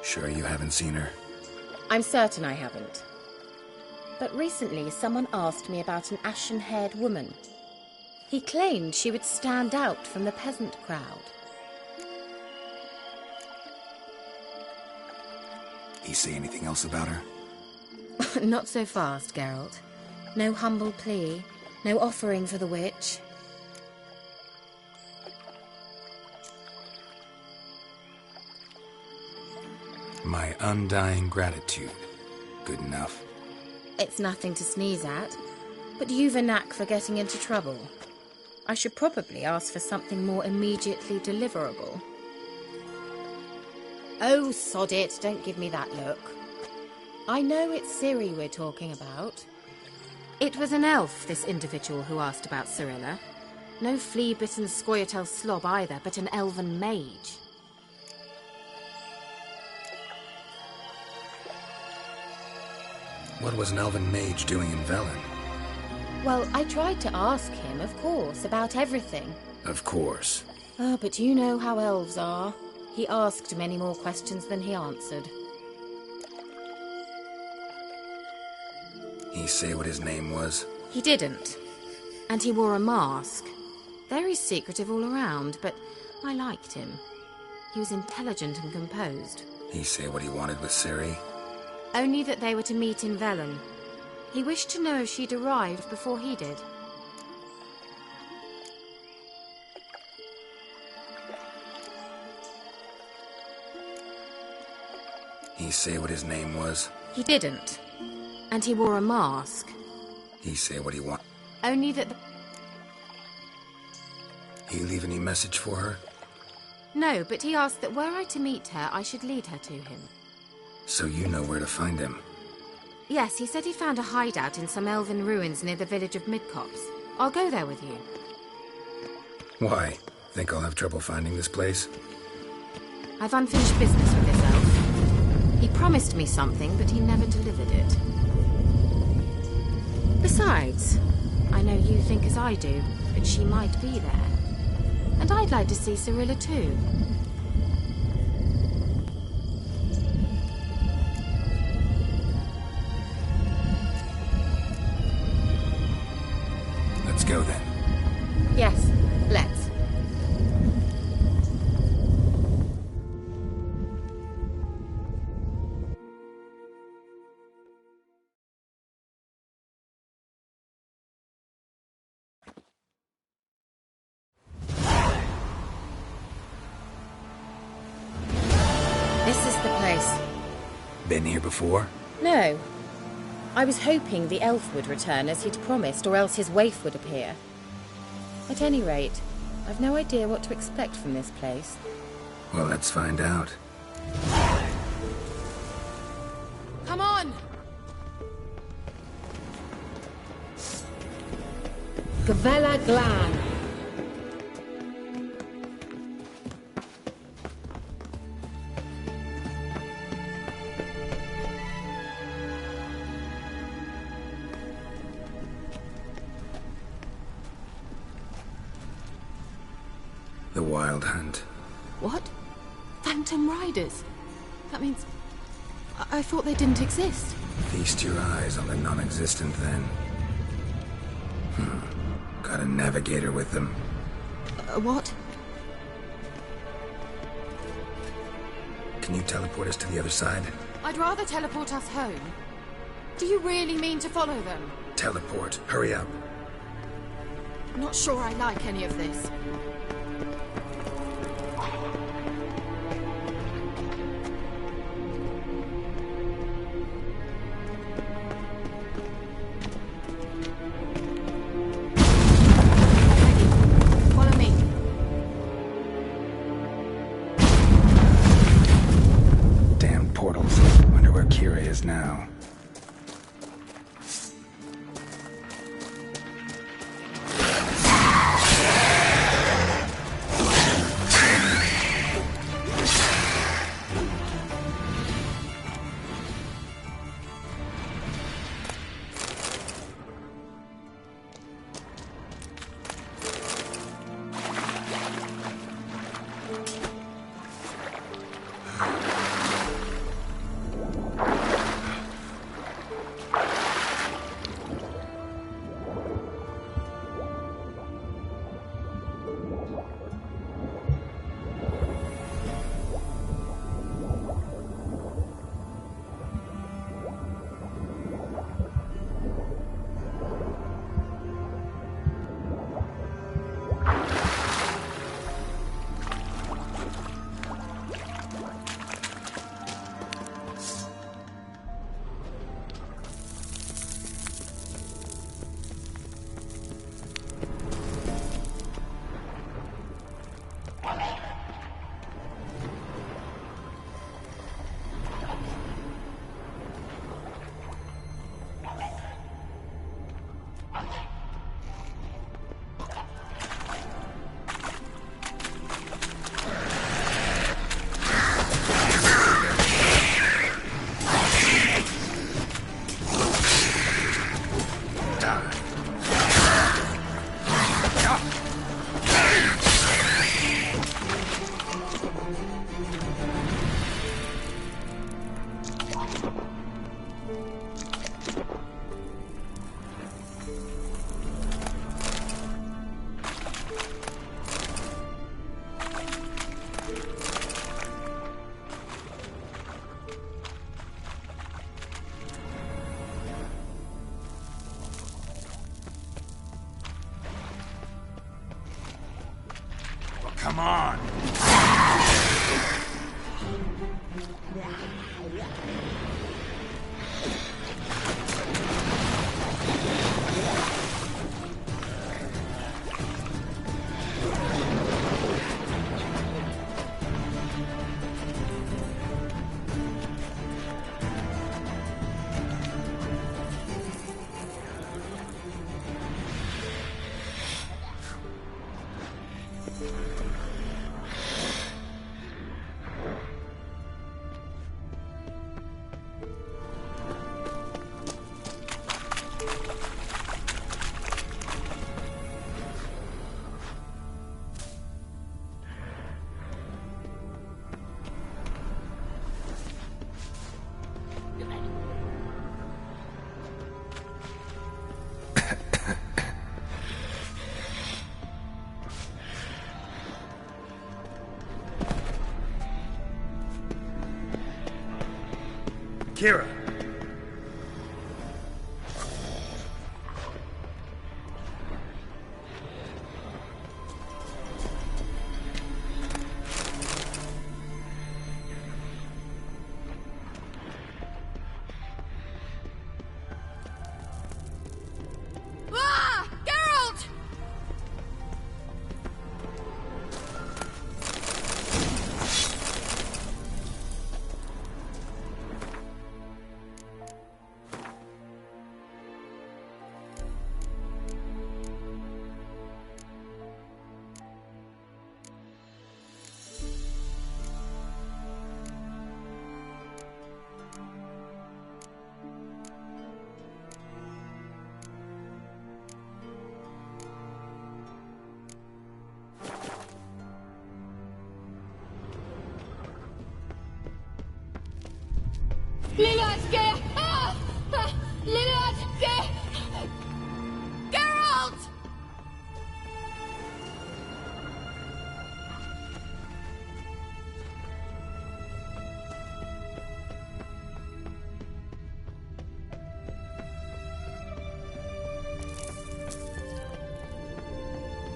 Sure you haven't seen her? I'm certain I haven't. But recently someone asked me about an ashen-haired woman. He claimed she would stand out from the peasant crowd. He say anything else about her? Not so fast, Geralt. No humble plea, no offering for the witch. My undying gratitude. Good enough. It's nothing to sneeze at, but you've a knack for getting into trouble. I should probably ask for something more immediately deliverable. Oh, sod it, don't give me that look. I know it's Ciri we're talking about. It was an elf, this individual who asked about Cirilla. No flea-bitten Scoia'tael slob either, but an elven mage. What was an elven mage doing in Velen? Well, I tried to ask him, of course, about everything. Of course. Oh, but you know how elves are. He asked many more questions than he answered. He say what his name was? He didn't. And he wore a mask. Very secretive all around, but I liked him. He was intelligent and composed. He say what he wanted with Ciri? Only that they were to meet in Velen. He wished to know if she'd arrived before he did. He say what his name was? He didn't. And he wore a mask. He say what he want? Only that the... He leave any message for her? No, but he asked that were I to meet her, I should lead her to him. So you know where to find him? Yes, he said he found a hideout in some elven ruins near the village of Midcopse. I'll go there with you. Why? Think I'll have trouble finding this place? I've unfinished business with this elf. He promised me something, but he never delivered it. Besides, I know you think as I do, but she might be there. And I'd like to see Cyrilla too. Let's go then. Yes, let's. This is the place. Been here before? No. I was hoping the elf would return as he'd promised, or else his waif would appear. At any rate, I've no idea what to expect from this place. Well, let's find out. Come on! Gavella Glan. The Wild Hunt. What? Phantom Riders? That means... I thought they didn't exist. Feast your eyes on the non-existent then. Got a navigator with them. What? Can you teleport us to the other side? I'd rather teleport us home. Do you really mean to follow them? Teleport. Hurry up. I'm not sure I like any of this. Now. Come on. Kira. Ah! Geralt! Lillard's ah! Lillard's Geralt!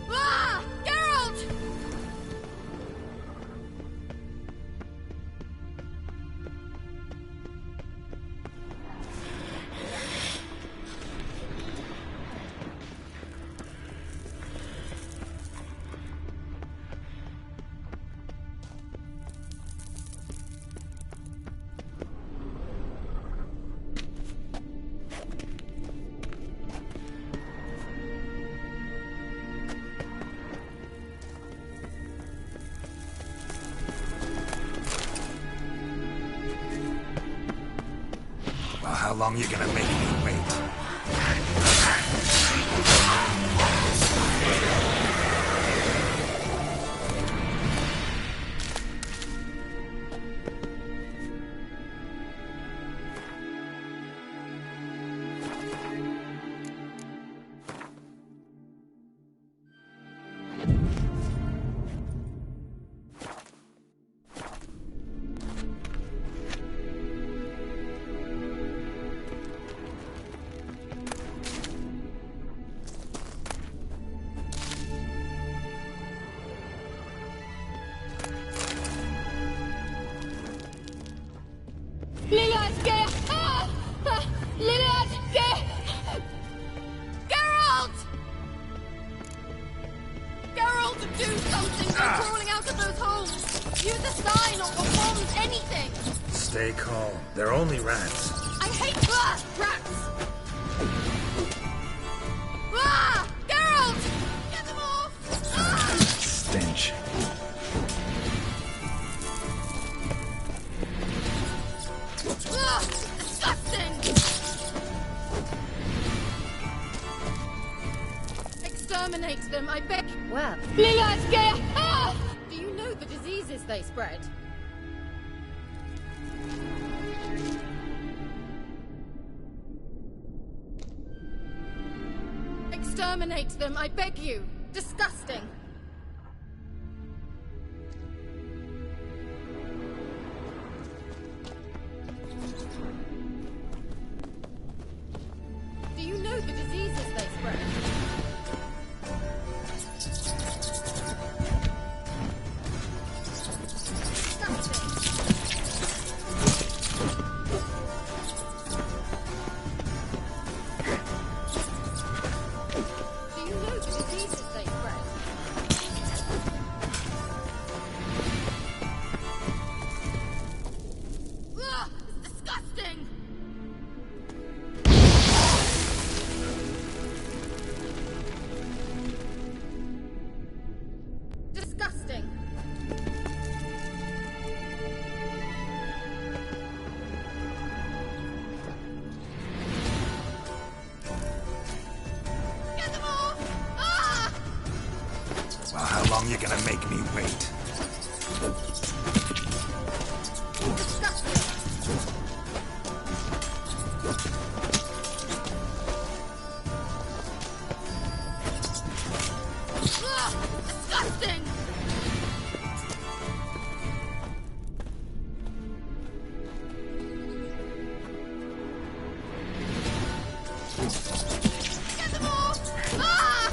Ah! Geralt! Well, how long you gonna make me wait? Lillard's ah! Lillard's Geralt! Geralt, do something! They're crawling out of those holes! Use a sign or bombs, anything! Stay calm. They're only rats. I hate rats! Ah! Geralt! Get them off! Ah! Stench. Ah! Disgusting! Exterminate them, I beg. Well, Lillard's ah! do you know the diseases they spread? Exterminate them, I beg you. Disgusting. Do you know the diseases they spread? Disgusting. You're gonna make me wait. Disgusting! Get them off! Ah!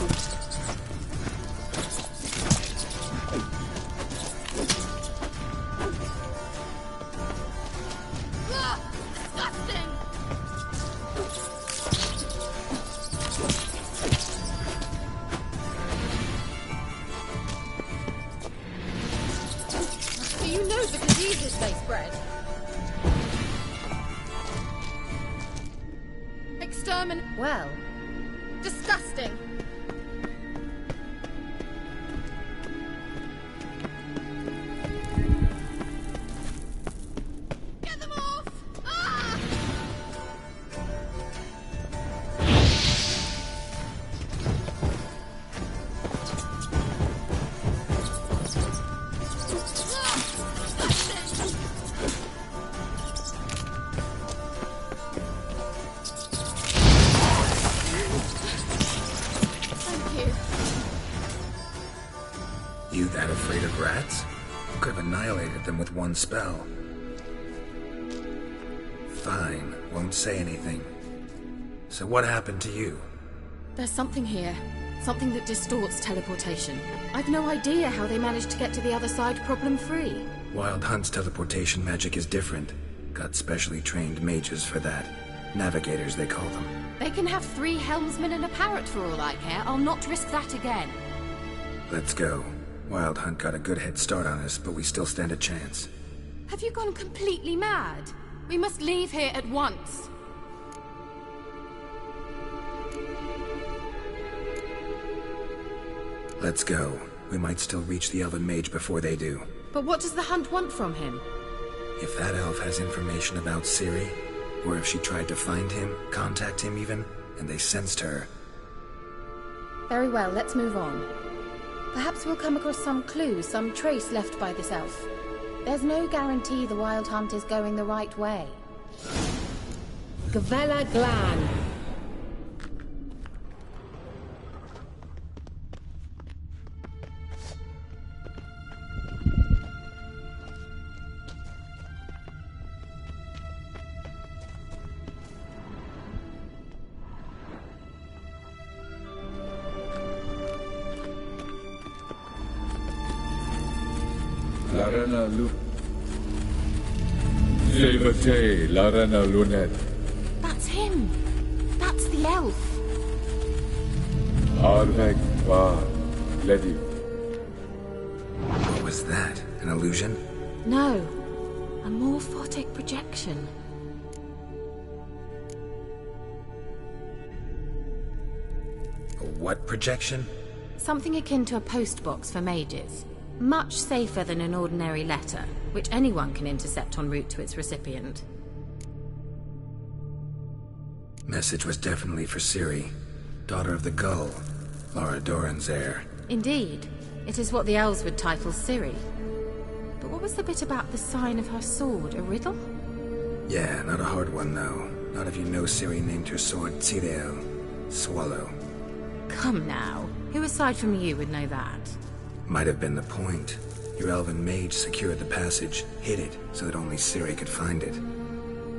Disgusting! Do you know the diseases they spread? Extermin... Well... Disgusting! Get them off! Ah! Thank you. You that afraid of rats? Could have annihilated them with one spell. Fine, won't say anything. So what happened to you? There's something here. Something that distorts teleportation. I've no idea how they managed to get to the other side problem-free. Wild Hunt's teleportation magic is different. Got specially trained mages for that. Navigators, they call them. They can have 3 helmsmen and a parrot for all I care. I'll not risk that again. Let's go. Wild Hunt got a good head start on us, but we still stand a chance. Have you gone completely mad? We must leave here at once. Let's go. We might still reach the Elven Mage before they do. But what does the Hunt want from him? If that elf has information about Ciri, or if she tried to find him, contact him even, and they sensed her. Very well, let's move on. Perhaps we'll come across some clue, some trace left by this elf. There's no guarantee the Wild Hunt is going the right way. Gavella Glan. Larana Lu... Silvate, Larana Lunet. That's him! That's the elf! Arvek Va Ledi. What was that? An illusion? No. A morphotic projection. A what projection? Something akin to a postbox for mages. Much safer than an ordinary letter, which anyone can intercept en route to its recipient. Message was definitely for Ciri, daughter of the Gull, Laura Doran's heir. Indeed. It is what the elves would title Ciri. But what was the bit about the sign of her sword? A riddle? Yeah, not a hard one though. Not if you know Ciri named her sword Tireo, Swallow. Come now. Who aside from you would know that? Might have been the point. Your elven mage secured the passage, hid it, so that only Ciri could find it.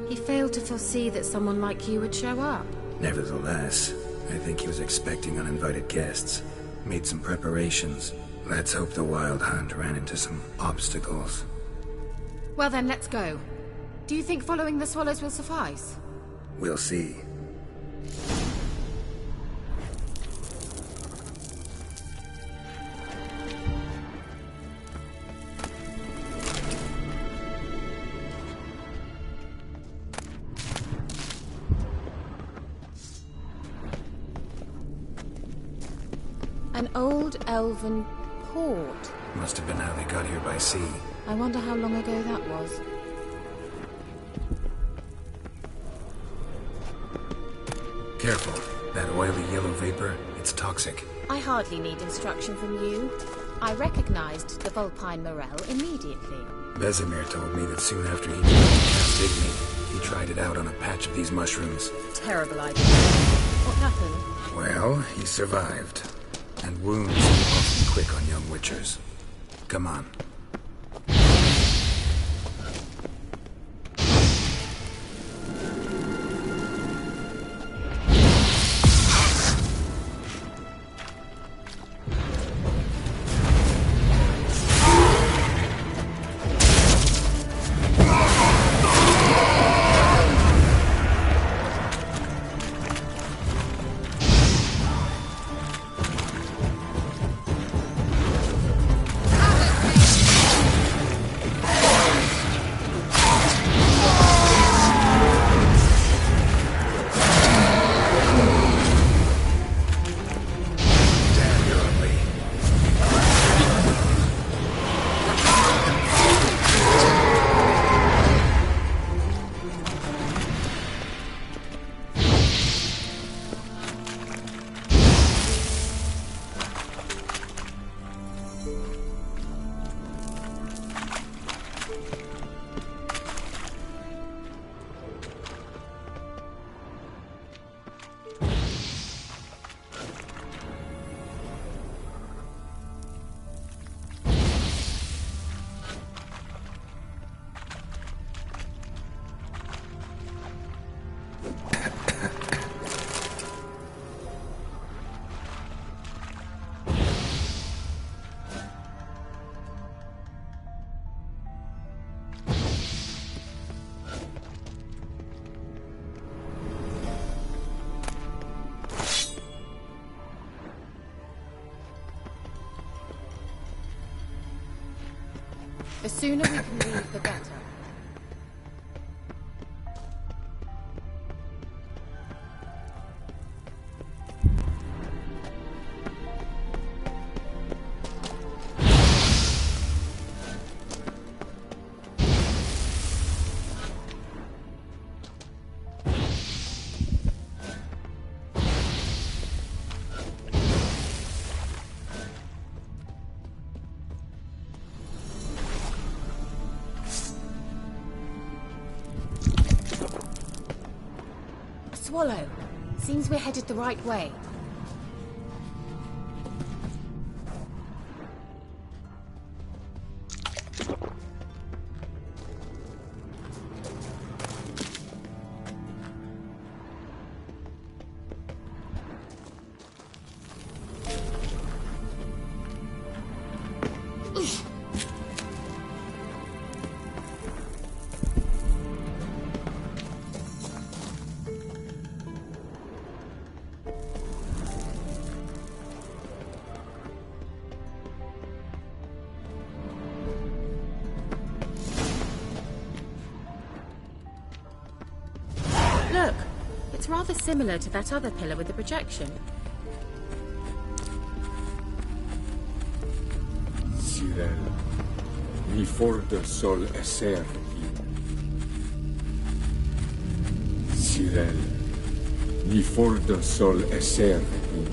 He failed to foresee that someone like you would show up. Nevertheless, I think he was expecting uninvited guests. Made some preparations. Let's hope the Wild Hunt ran into some obstacles. Well then, let's go. Do you think following the swallows will suffice? We'll see. An old elven port. Must have been how they got here by sea. I wonder how long ago that was. Careful. That oily yellow vapor, it's toxic. I hardly need instruction from you. I recognized the vulpine morel immediately. Vesemir told me that soon after he cast Igni, he tried it out on a patch of these mushrooms. Terrible idea. What happened? Well, he survived. And wounds are often quick on young witchers. Come on. The sooner we can leave, the better. Swallow. Seems we're headed the right way. Look, it's rather similar to that other pillar with the projection. Cyril, mi forte sol esser in. Cyril, mi forte sol esser in.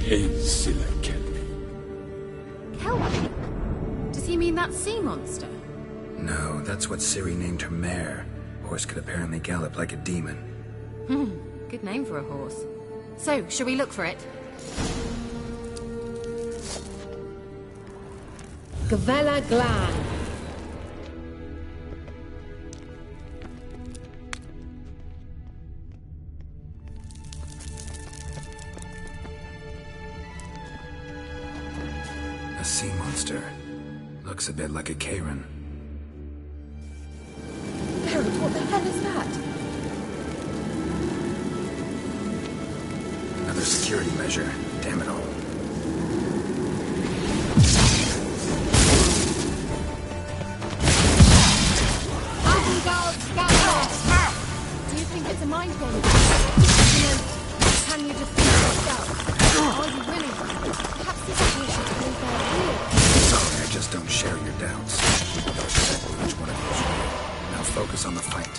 Eis la kelpi. Kelpie? Does he mean that sea monster? No, that's what Ciri named her mare. Horse could apparently gallop like a demon. Good name for a horse. So, shall we look for it? Gavella Glan. A sea monster. Looks a bit like a Karen. What the hell is that? Another security measure. Damn it all. Do you think it's a mind game? You know, can you defeat yourself? Are you willing? Perhaps this is really bad. Sorry, I just don't share your doubts. Know exactly which one of you is real. Now focus on the fight.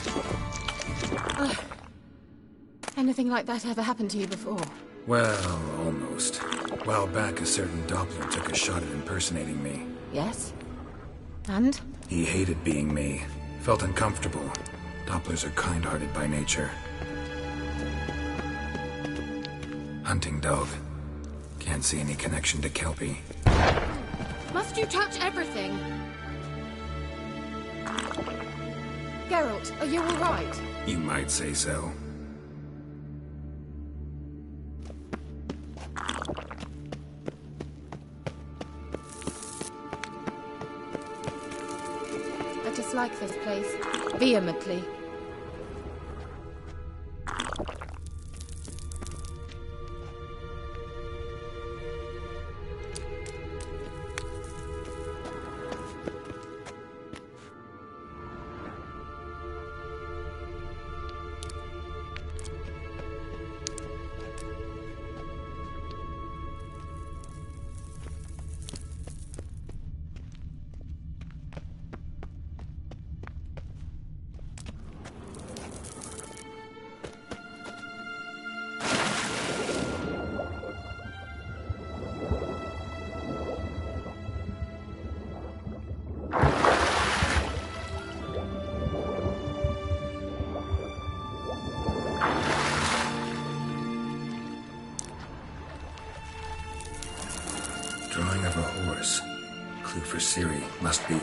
Anything like that ever happened to you before? Well, almost. A while back, a certain Doppler took a shot at impersonating me. Yes? And? He hated being me. Felt uncomfortable. Dopplers are kind-hearted by nature. Hunting dog. Can't see any connection to Kelpie. Must you touch everything? Geralt, are you alright? You might say so. I dislike this place. Vehemently. Drawing of a horse. Clue for Ciri, must be.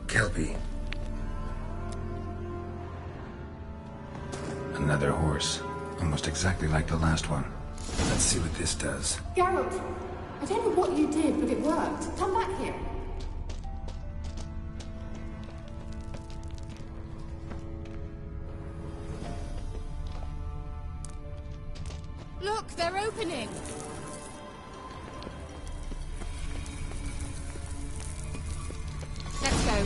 Kelpie. Another horse. Almost exactly like the last one. Let's see what this does. Geralt! I don't know what you did, but it worked. Come back here. Look, they're opening! Let's go.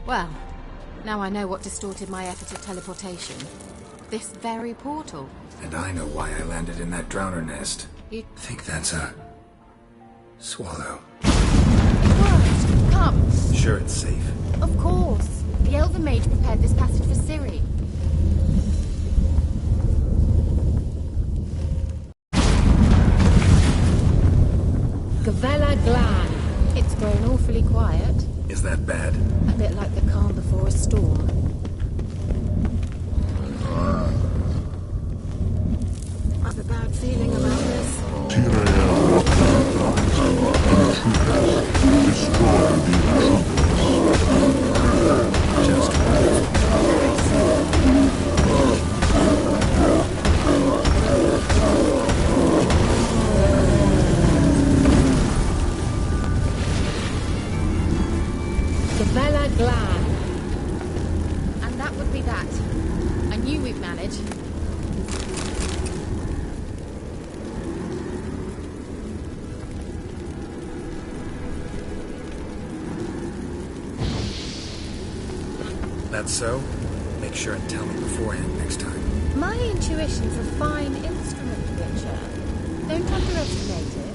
Well, now I know what distorted my effort at teleportation. This very portal. And I know why I landed in that drowner nest. You think that's a... swallow. It worked! Come! Sure it's safe? Of course! The Elven Mage prepared this passage for Ciri. Gavella Glan. It's grown awfully quiet. Is that bad? A bit like the calm before a storm. I've a bad feeling about this. Gavella Glan. And that would be that. I knew we'd manage. That's so? Make sure and tell me beforehand next time. My intuition's a fine instrument, Witcher. Don't underestimate it.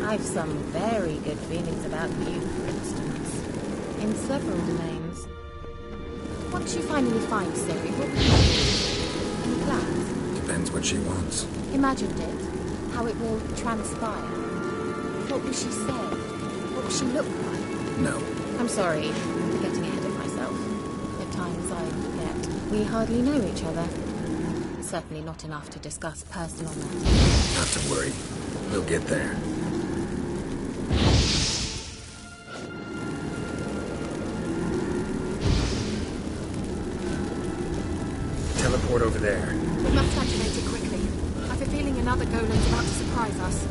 I've some very good feelings about you, for instance. In several domains. Once you finally find Siri, what will you do? Any plans? Depends what she wants. Imagined it. How it will transpire. What will she say? What will she look like? No. I'm sorry. I'm getting ahead of myself. At times I forget. We hardly know each other. Certainly not enough to discuss personal matters. Not to worry. We'll get there. Teleport over there. We must activate it quickly. I've a feeling another golem's about to surprise us.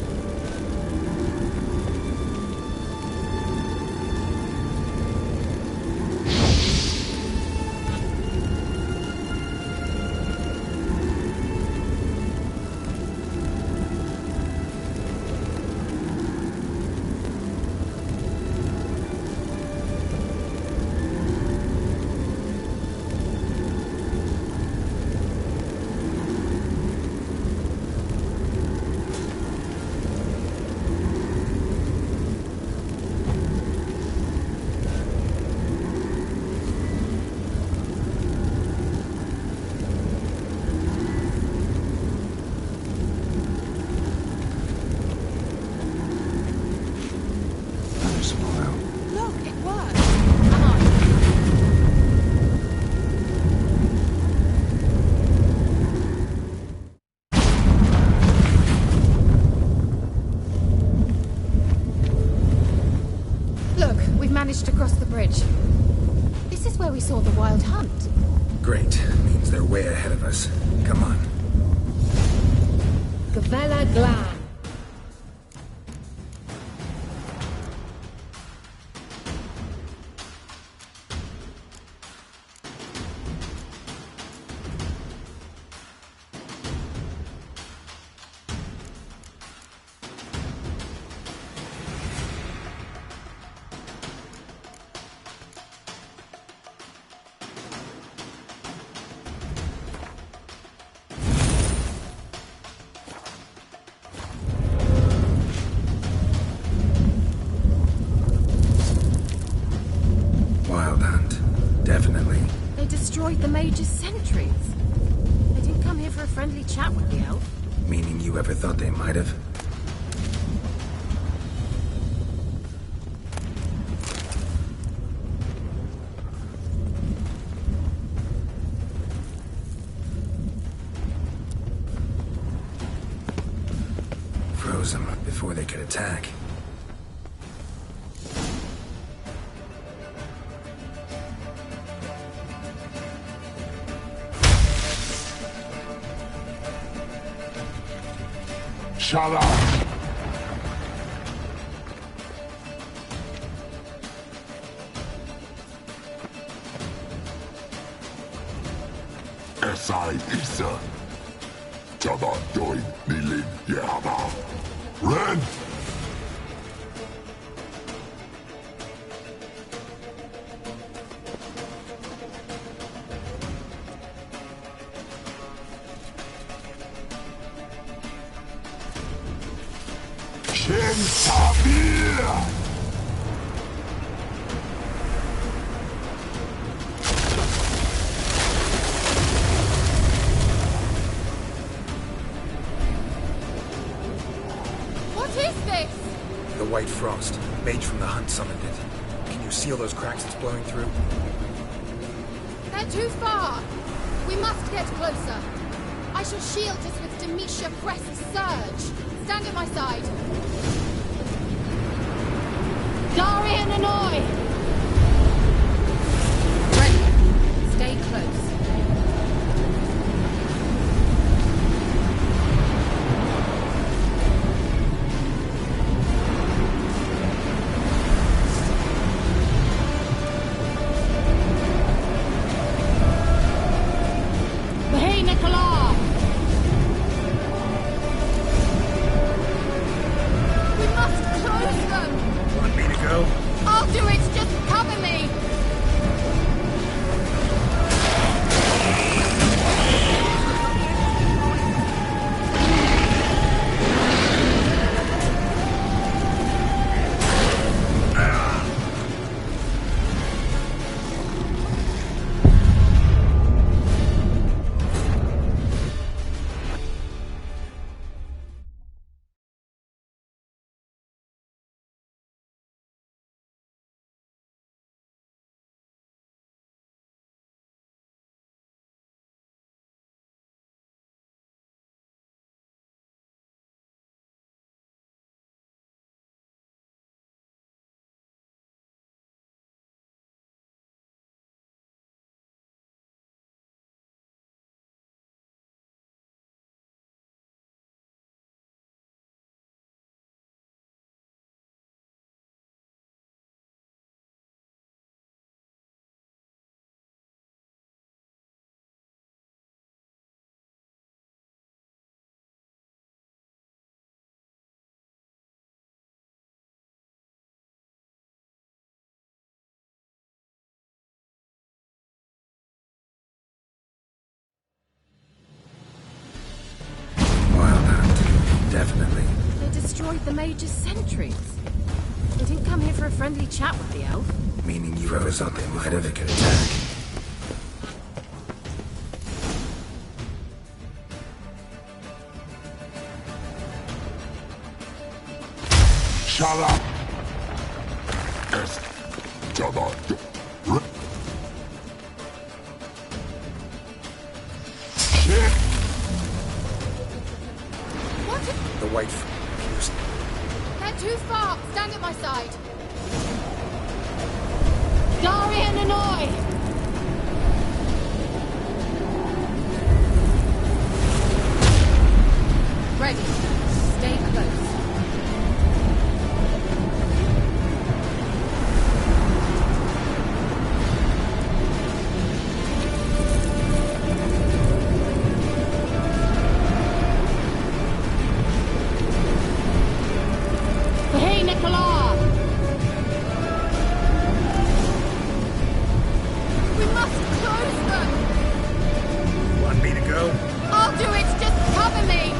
Managed to cross the bridge. This is where we saw the wild hunt. Great. Means they're way ahead of us. Come on. Gavella Glan. Destroyed the Mage's sentries. They didn't come here for a friendly chat with the elf. Meaning you ever thought they might have? Froze them before they could attack. Shut up! Esai Isa. Chaba doin nilin yama. Ren! What is this? The White Frost. Mage from the hunt summoned it. Can you seal those cracks it's blowing through? They're too far. We must get closer. I shall shield us with Demetia Crest's surge. Stand at my side. Darian and I! Ready. Stay close. the Major's sentries. We didn't come here for a friendly chat with the elf. Meaning you ever thought they might have could attack? Shut up! The wife. They're too far! Stand at my side! Darian and I! Ready. Stay close. Hey, Nicola! We must close them! Want me to go? I'll do it! Just cover me!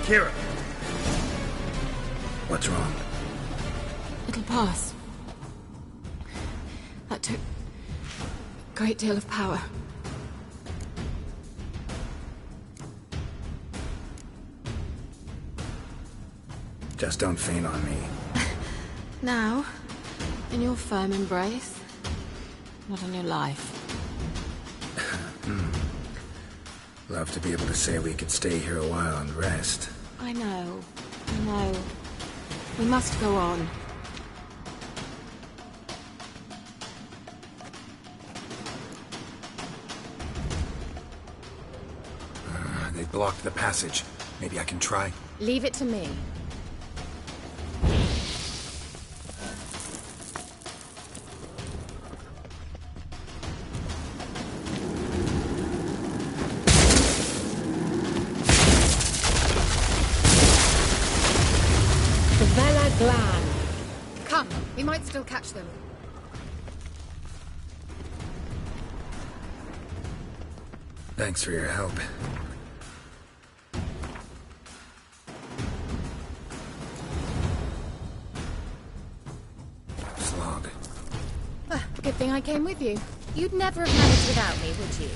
Kira. What's wrong? It'll pass. That took a great deal of power. Just don't faint on me. Now, in your firm embrace, not on your life. Love to be able to say we could stay here a while and rest. I know. We must go on. They blocked the passage. Maybe I can try. Leave it to me. Come, we might still catch them. Thanks for your help. Slog. Good thing I came with you. You'd never have managed without me, would you?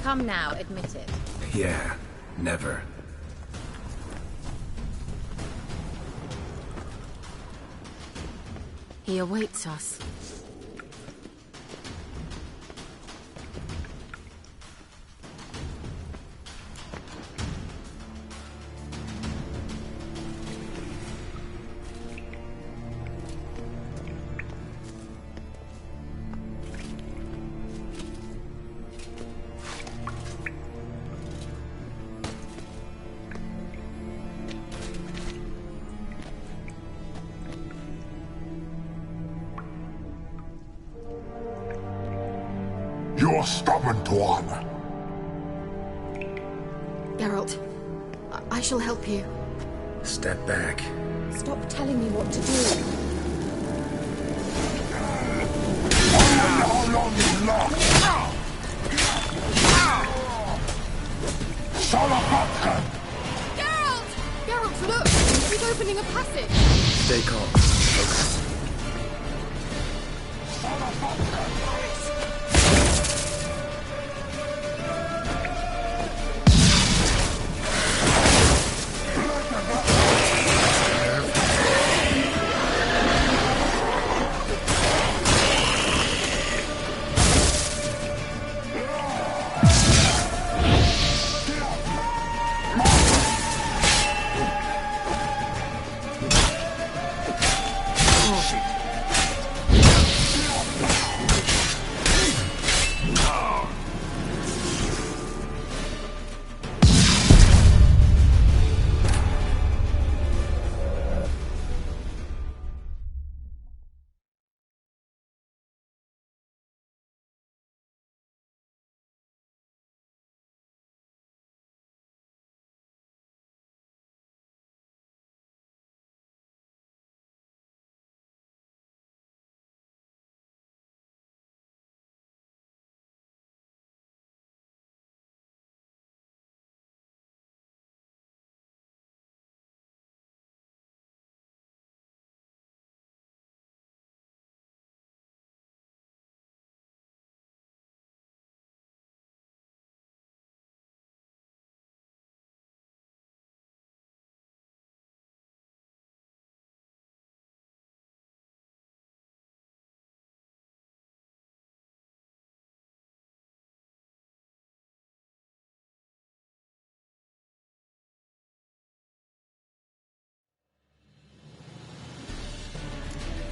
Come now, admit it. Yeah, never. He awaits us. You're stubborn, Tuan. Geralt, I shall help you. Step back. Stop telling me what to do. I wonder how long you last. Son of a... Geralt! Geralt, look! He's opening a passage! Stay calm. Focus.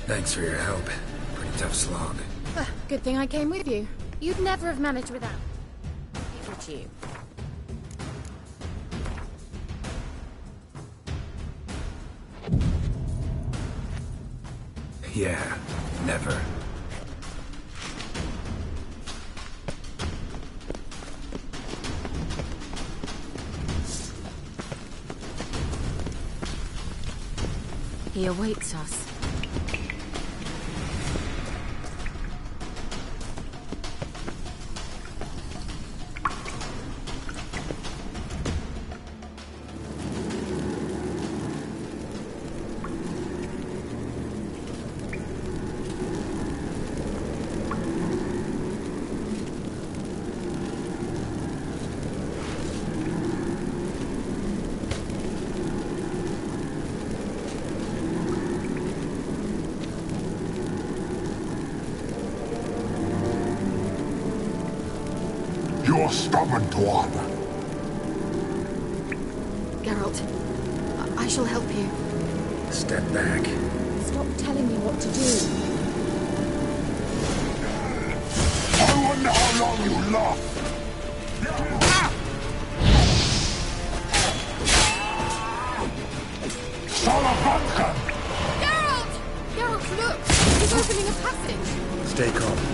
Thanks for your help. Pretty tough slog. Good thing I came with you. You'd never have managed without. Would you? Yeah, never. He awaits us. You're stubborn, Tuan. Geralt, I shall help you. Step back. Stop telling me what to do. I wonder how long you last. Stay calm.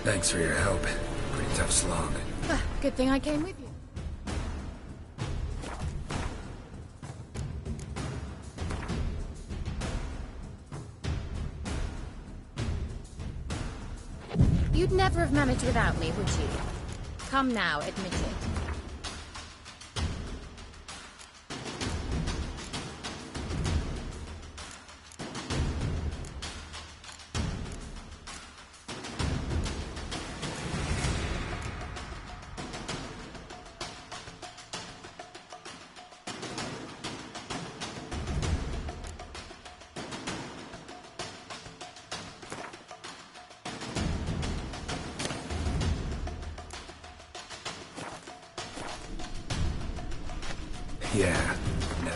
Thanks for your help. Pretty tough slog. Good thing I came with you. You'd never have managed without me, would you? Come now, admit it. Yeah. No.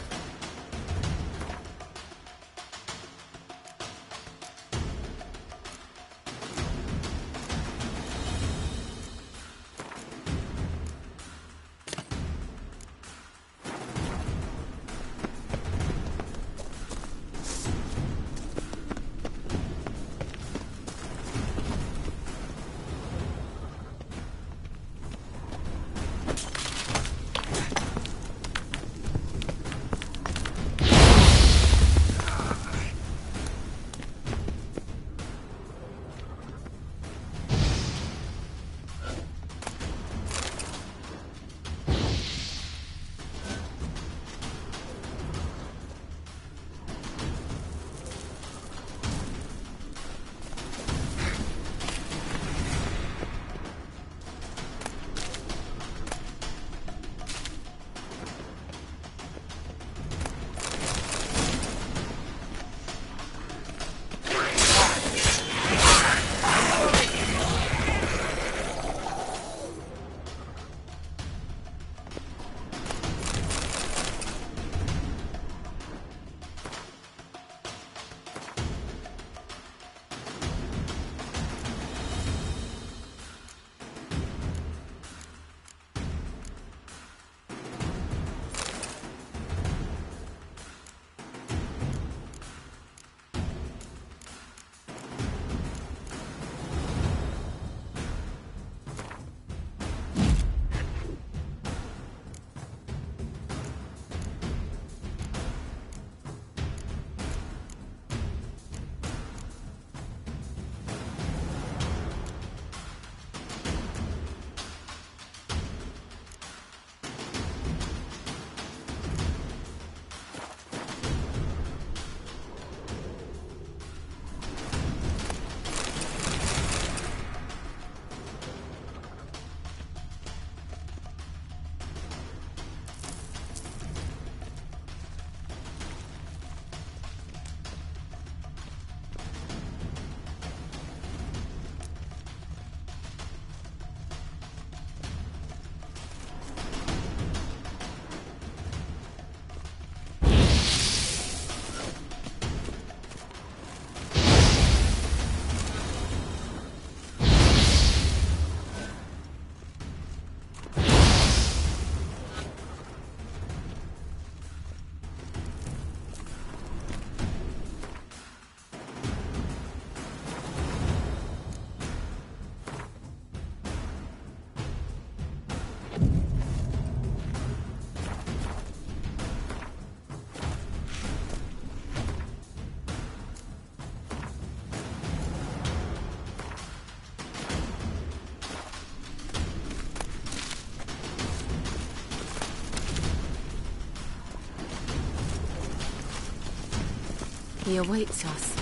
He awaits us.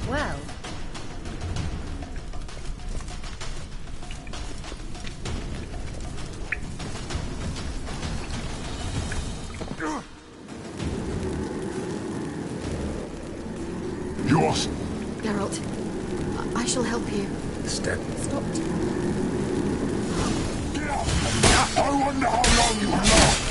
Well, Yours. Geralt, I shall help you. Step. Stop. I wonder how long you will last.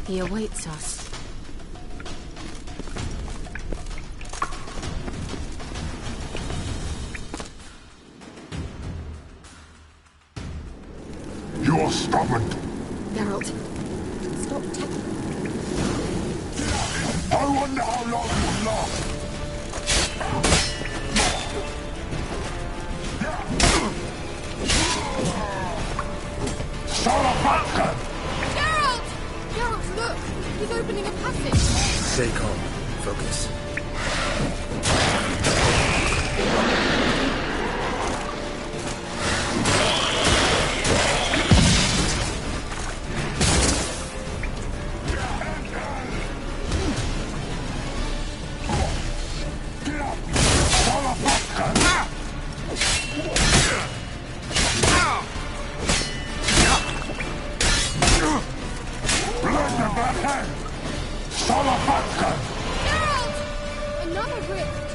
He awaits us. You're stubborn. Geralt, stop I wonder how long you'll last. Salamanca! Geralt! Geralt, look! He's opening a passage. Stay calm. Focus. Geralt! Another rift!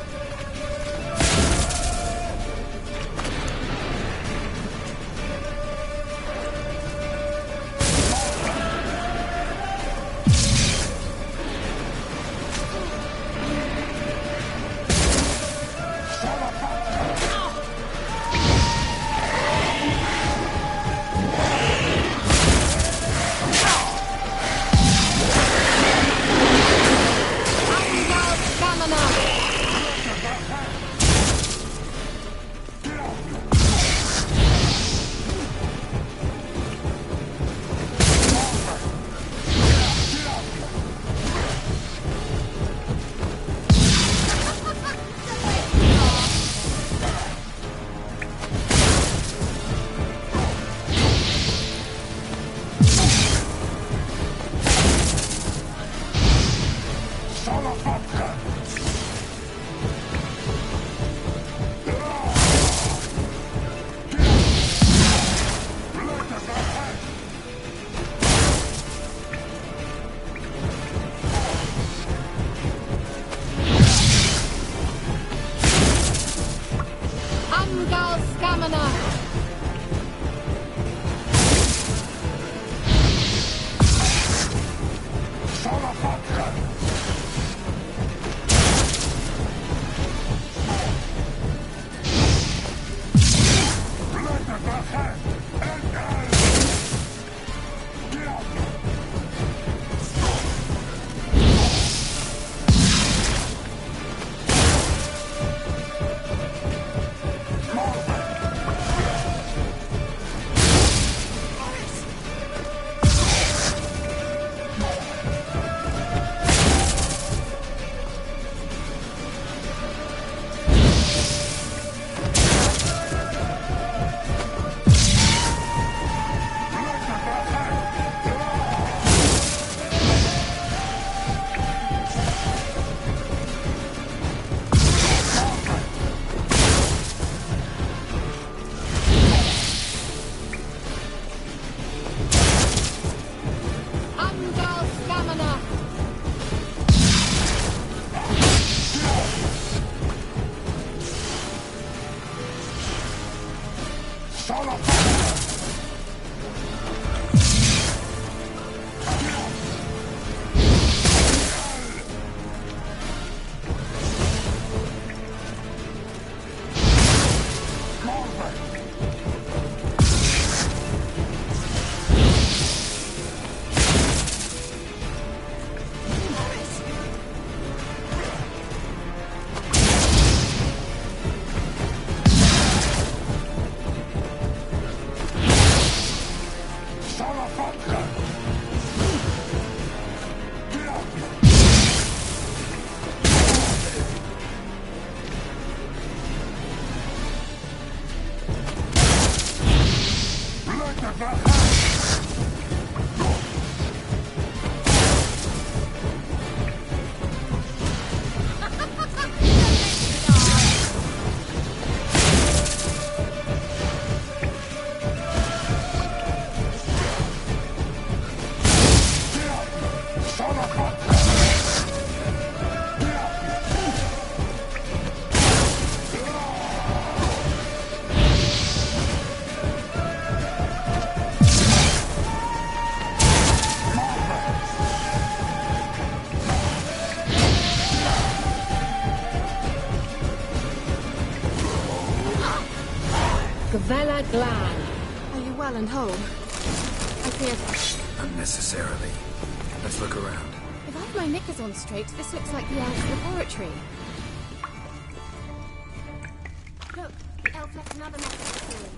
Sila Glan. Are you well and whole? I fear... Unnecessarily. Let's look around. If I've my knickers on straight, this looks like the elf's laboratory. Look, the elf left another message for you.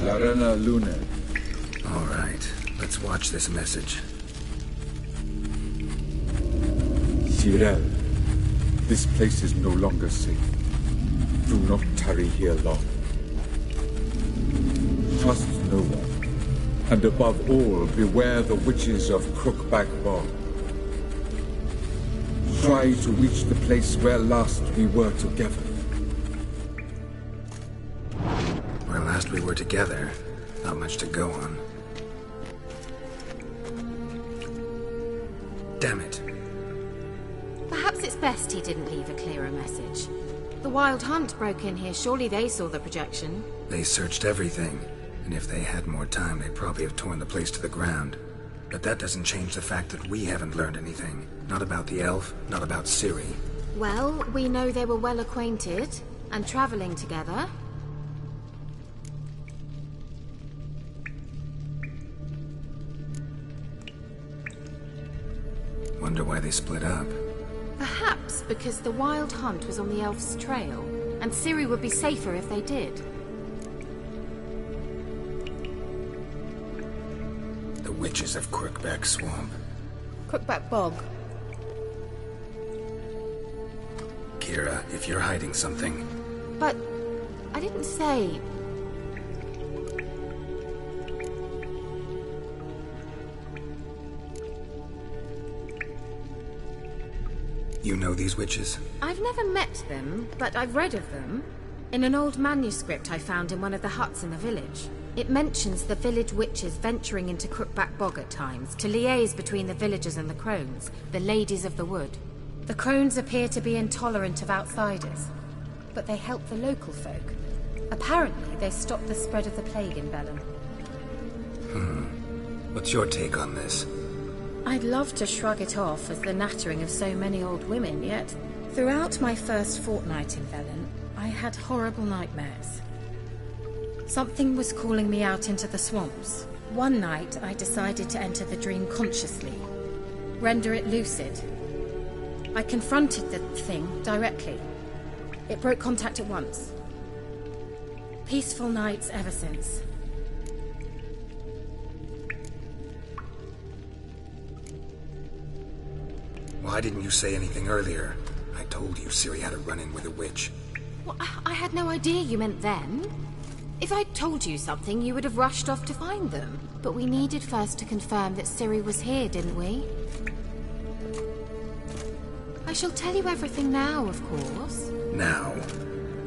Larena Luna. All right, let's watch this message. Cyril, this place is no longer safe. Do not tarry here long. Trust no one. And above all, beware the witches of Crookback Bog. Try to reach the place where last we were together. Where last we were together, not much to go on. Damn it. Perhaps it's best he didn't leave a clearer message. The Wild Hunt broke in here. Surely they saw the projection. They searched everything, and if they had more time, they'd probably have torn the place to the ground. But that doesn't change the fact that we haven't learned anything. Not about the elf, not about Ciri. Well, we know they were well acquainted and traveling together. Wonder why they split up. Perhaps because the Wild Hunt was on the elf's trail, and Ciri would be safer if they did. The witches of Crookback Swamp. Crookback Bog. Kira, if you're hiding something... But I didn't say... You know these witches? I've never met them, but I've read of them. In an old manuscript I found in one of the huts in the village. It mentions the village witches venturing into Crookback Bog at times to liaise between the villagers and the crones, the ladies of the wood. The crones appear to be intolerant of outsiders, but they help the local folk. Apparently they stopped the spread of the plague in Bellum. What's your take on this? I'd love to shrug it off as the nattering of so many old women, yet throughout my first fortnight in Velen, I had horrible nightmares. Something was calling me out into the swamps. One night, I decided to enter the dream consciously, render it lucid. I confronted the thing directly. It broke contact at once. Peaceful nights ever since. Why didn't you say anything earlier? I told you Ciri had a run-in with a witch. Well, I had no idea you meant then. If I'd told you something, you would have rushed off to find them. But we needed first to confirm that Ciri was here, didn't we? I shall tell you everything now, of course. Now?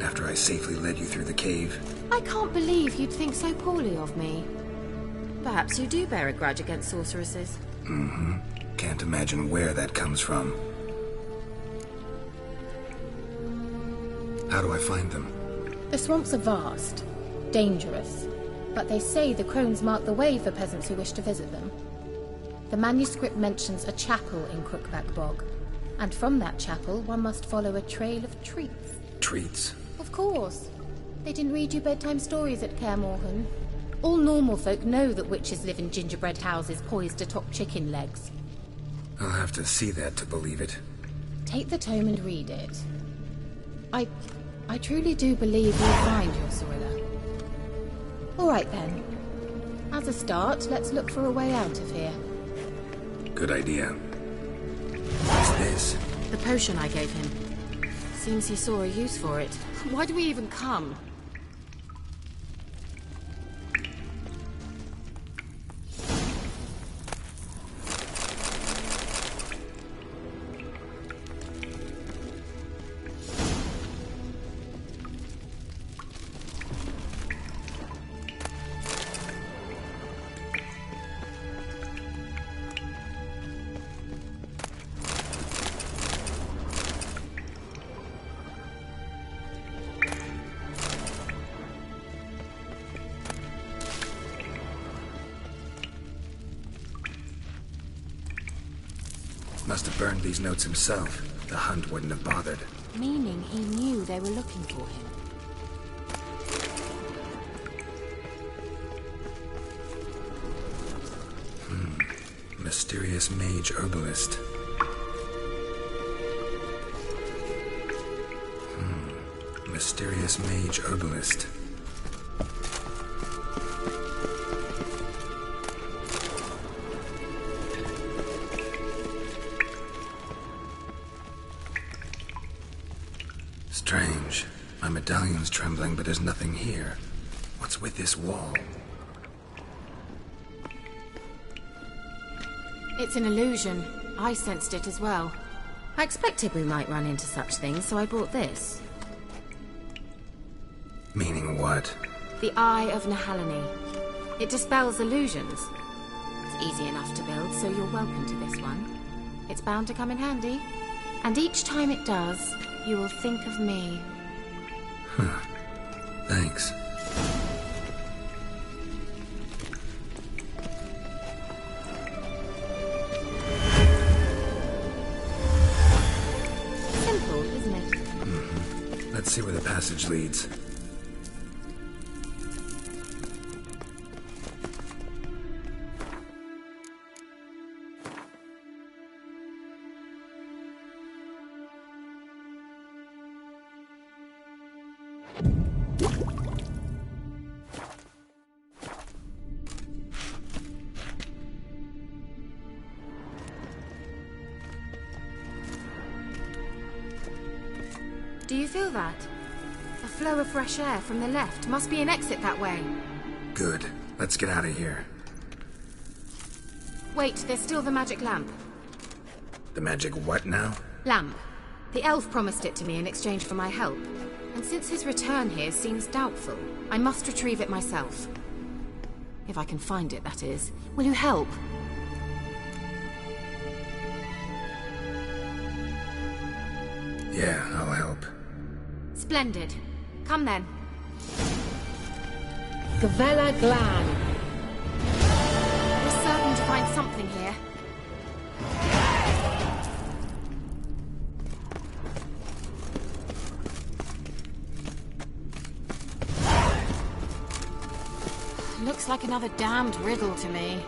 After I safely led you through the cave? I can't believe you'd think so poorly of me. Perhaps you do bear a grudge against sorceresses. Mm-hmm. Can't imagine where that comes from. How do I find them? The swamps are vast, dangerous, but they say the crones mark the way for peasants who wish to visit them. The manuscript mentions a chapel in Crookback Bog, and from that chapel one must follow a trail of treats. Treats? Of course. They didn't read you bedtime stories at Kaer Morhen. All normal folk know that witches live in gingerbread houses poised atop chicken legs. I'll have to see that to believe it. Take the tome and read it. I truly do believe you'll find your Cirilla. All right then. As a start, let's look for a way out of here. Good idea. What's this? The potion I gave him. Seems he saw a use for it. Why do we even come? Must have burned these notes himself. The hunt wouldn't have bothered. Meaning he knew they were looking for him. Mysterious mage herbalist. Mysterious mage herbalist. Strange. My medallion's trembling, but there's nothing here. What's with this wall? It's an illusion. I sensed it as well. I expected we might run into such things, so I brought this. Meaning what? The Eye of Nahalani. It dispels illusions. It's easy enough to build, so you're welcome to this one. It's bound to come in handy. And each time it does, you will think of me. Huh. Thanks. Simple, isn't it? Let's see where the passage leads. Do you feel that? A flow of fresh air from the left. Must be an exit that way. Good. Let's get out of here. Wait, there's still the magic lamp. The magic what now? Lamp. The elf promised it to me in exchange for my help. And since his return here seems doubtful, I must retrieve it myself. If I can find it, that is. Will you help? Yeah, I'll help. Splendid. Come then. Gavella Glan. We're certain to find something here. Looks like another damned riddle to me.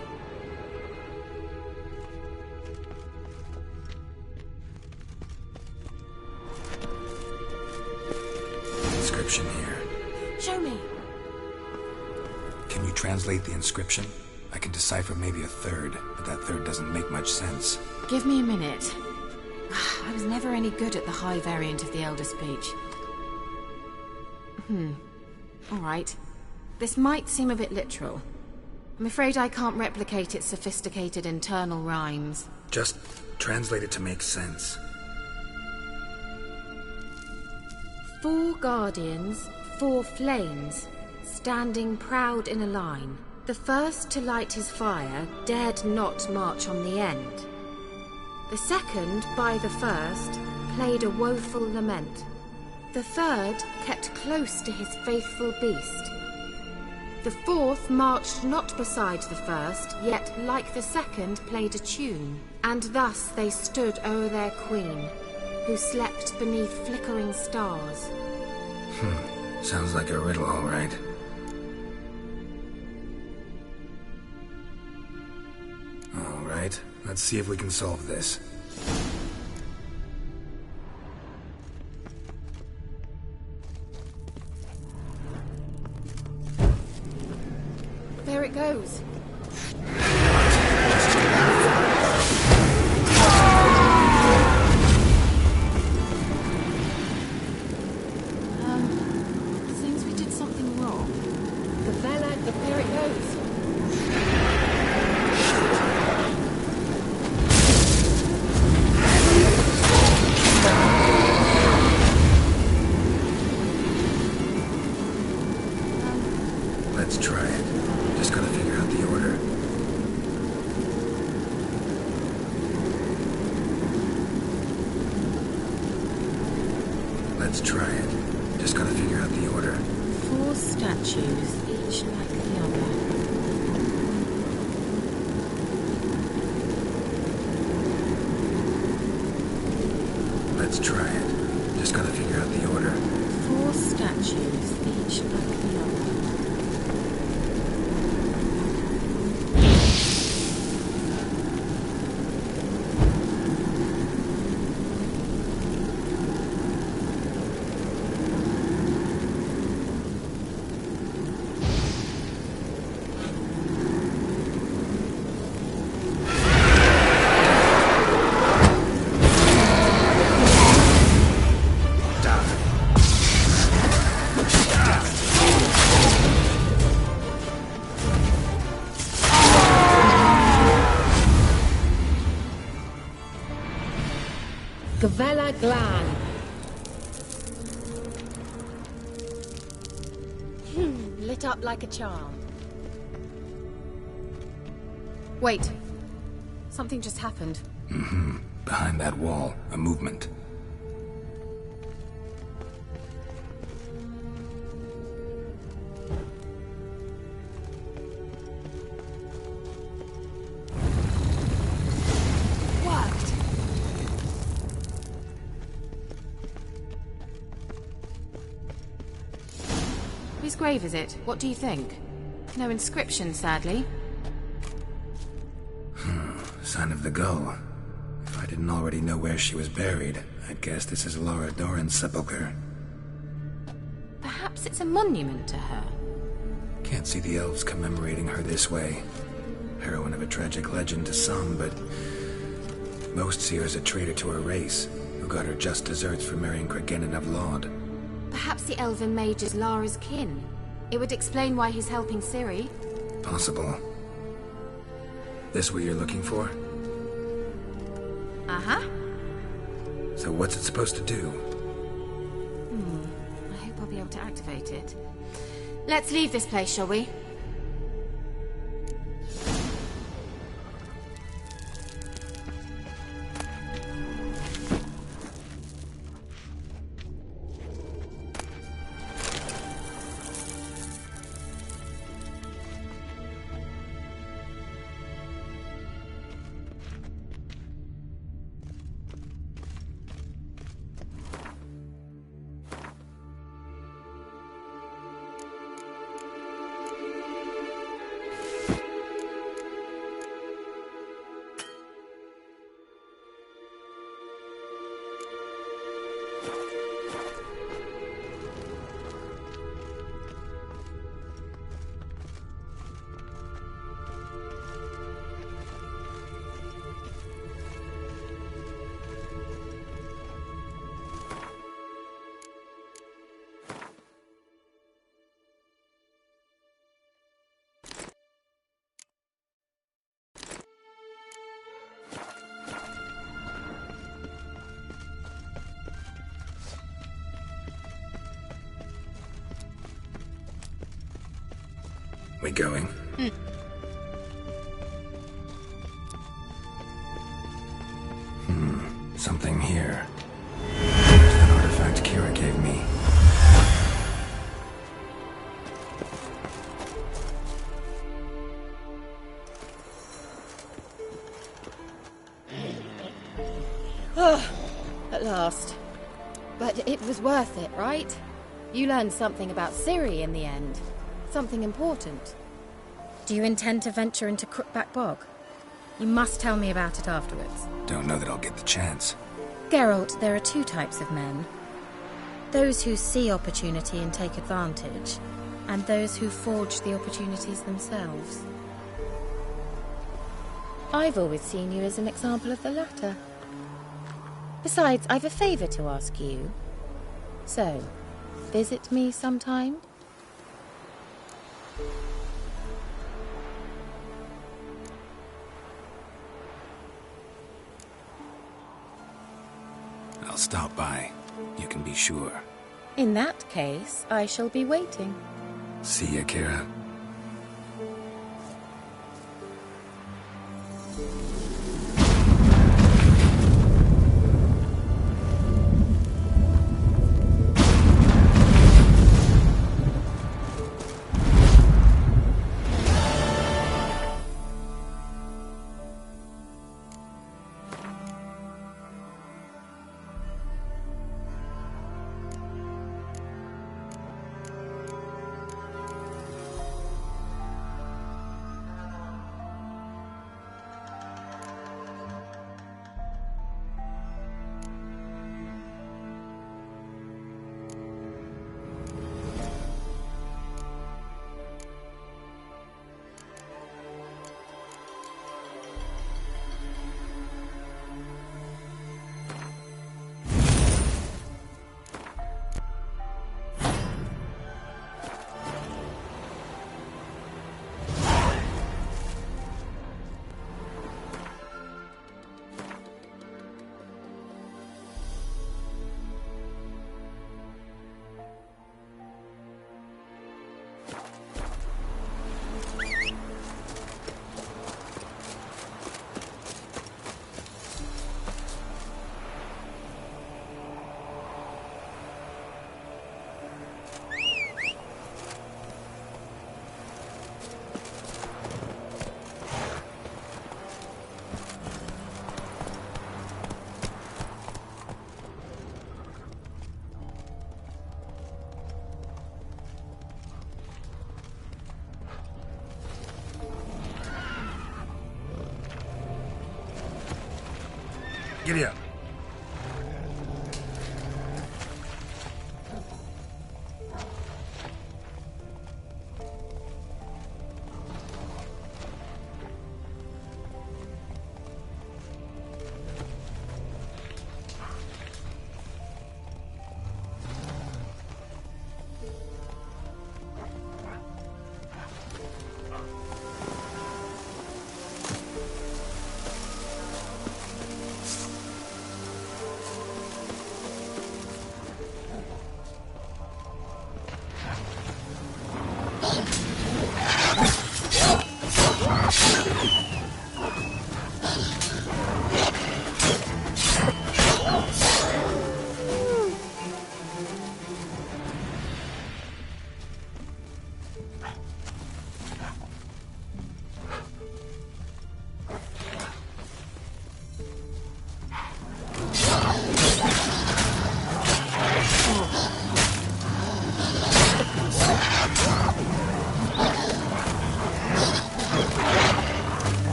Inscription here. Show me. Can you translate the inscription? I can decipher maybe a third, but that third doesn't make much sense. Give me a minute. I was never any good at the high variant of the Elder Speech. All right. This might seem a bit literal. I'm afraid I can't replicate its sophisticated internal rhymes. Just translate it to make sense. 4 guardians, 4 flames, standing proud in a line. The first to light his fire dared not march on the end. The second, by the first, played a woeful lament. The third kept close to his faithful beast. The fourth marched not beside the first, yet like the second played a tune. And thus they stood o'er their queen, who slept beneath flickering stars. Sounds like a riddle, all right. All right, let's see if we can solve this. There it goes. Seems we did something wrong. There it goes. Let's try it. Just gotta figure out the order. Let's try it. Just gotta figure out the order. 4 statues, each like the other. Let's try it. Just gotta figure out the order. 4 statues, each like the other. Gavella Glan. Lit up like a charm. Wait. Something just happened. Behind that wall, a movement. Worked. Whose grave is it? What do you think? No inscription, sadly. Sign of the gull. If I didn't already know where she was buried, I'd guess this is Laura Doran's sepulchre. Perhaps it's a monument to her. Can't see the elves commemorating her this way. Heroine of a tragic legend to some, but most see her as a traitor to her race, who got her just deserts for marrying Cregennan of Laud. Perhaps the elven mage is Lara's kin. It would explain why he's helping Ciri. Possible. This what you're looking for? Uh-huh. So what's it supposed to do? I hope I'll be able to activate it. Let's leave this place, shall we? We going? Something here. There's that artifact Kira gave me. At last. But it was worth it, right? You learned something about Ciri in the end. Something important. Do you intend to venture into Crookback Bog? You must tell me about it afterwards. Don't know that I'll get the chance. Geralt, there are two types of men. Those who see opportunity and take advantage, and those who forge the opportunities themselves. I've always seen you as an example of the latter. Besides, I've a favour to ask you. So, visit me sometime? I'll stop by. You can be sure. In that case, I shall be waiting. See ya, Kira. Giddy up.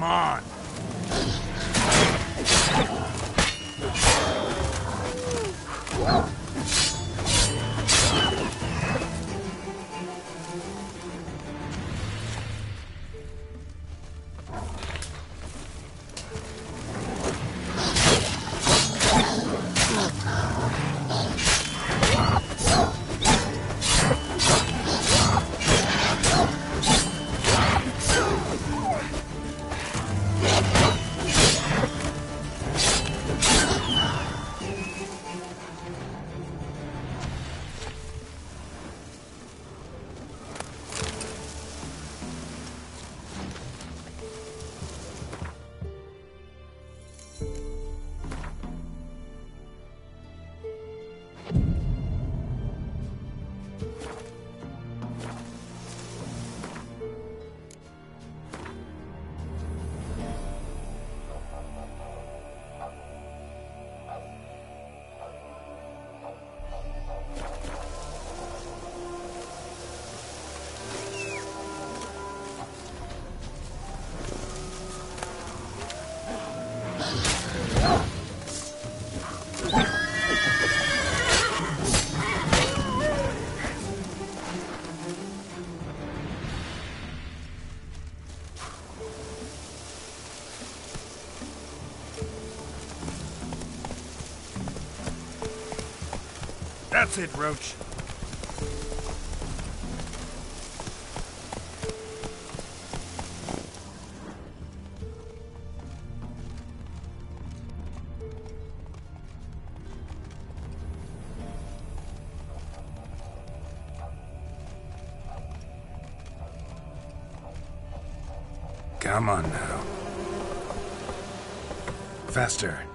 Come on. That's it, Roach. Come on now. Faster.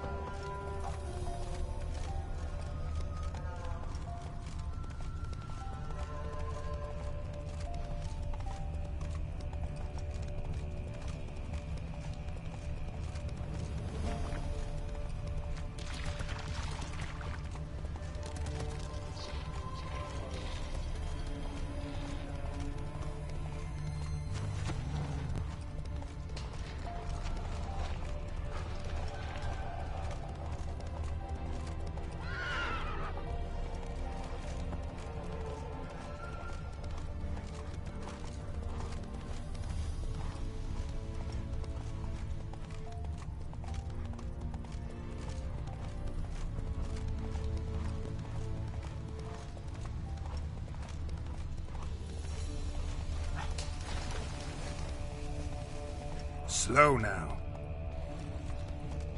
Slow now.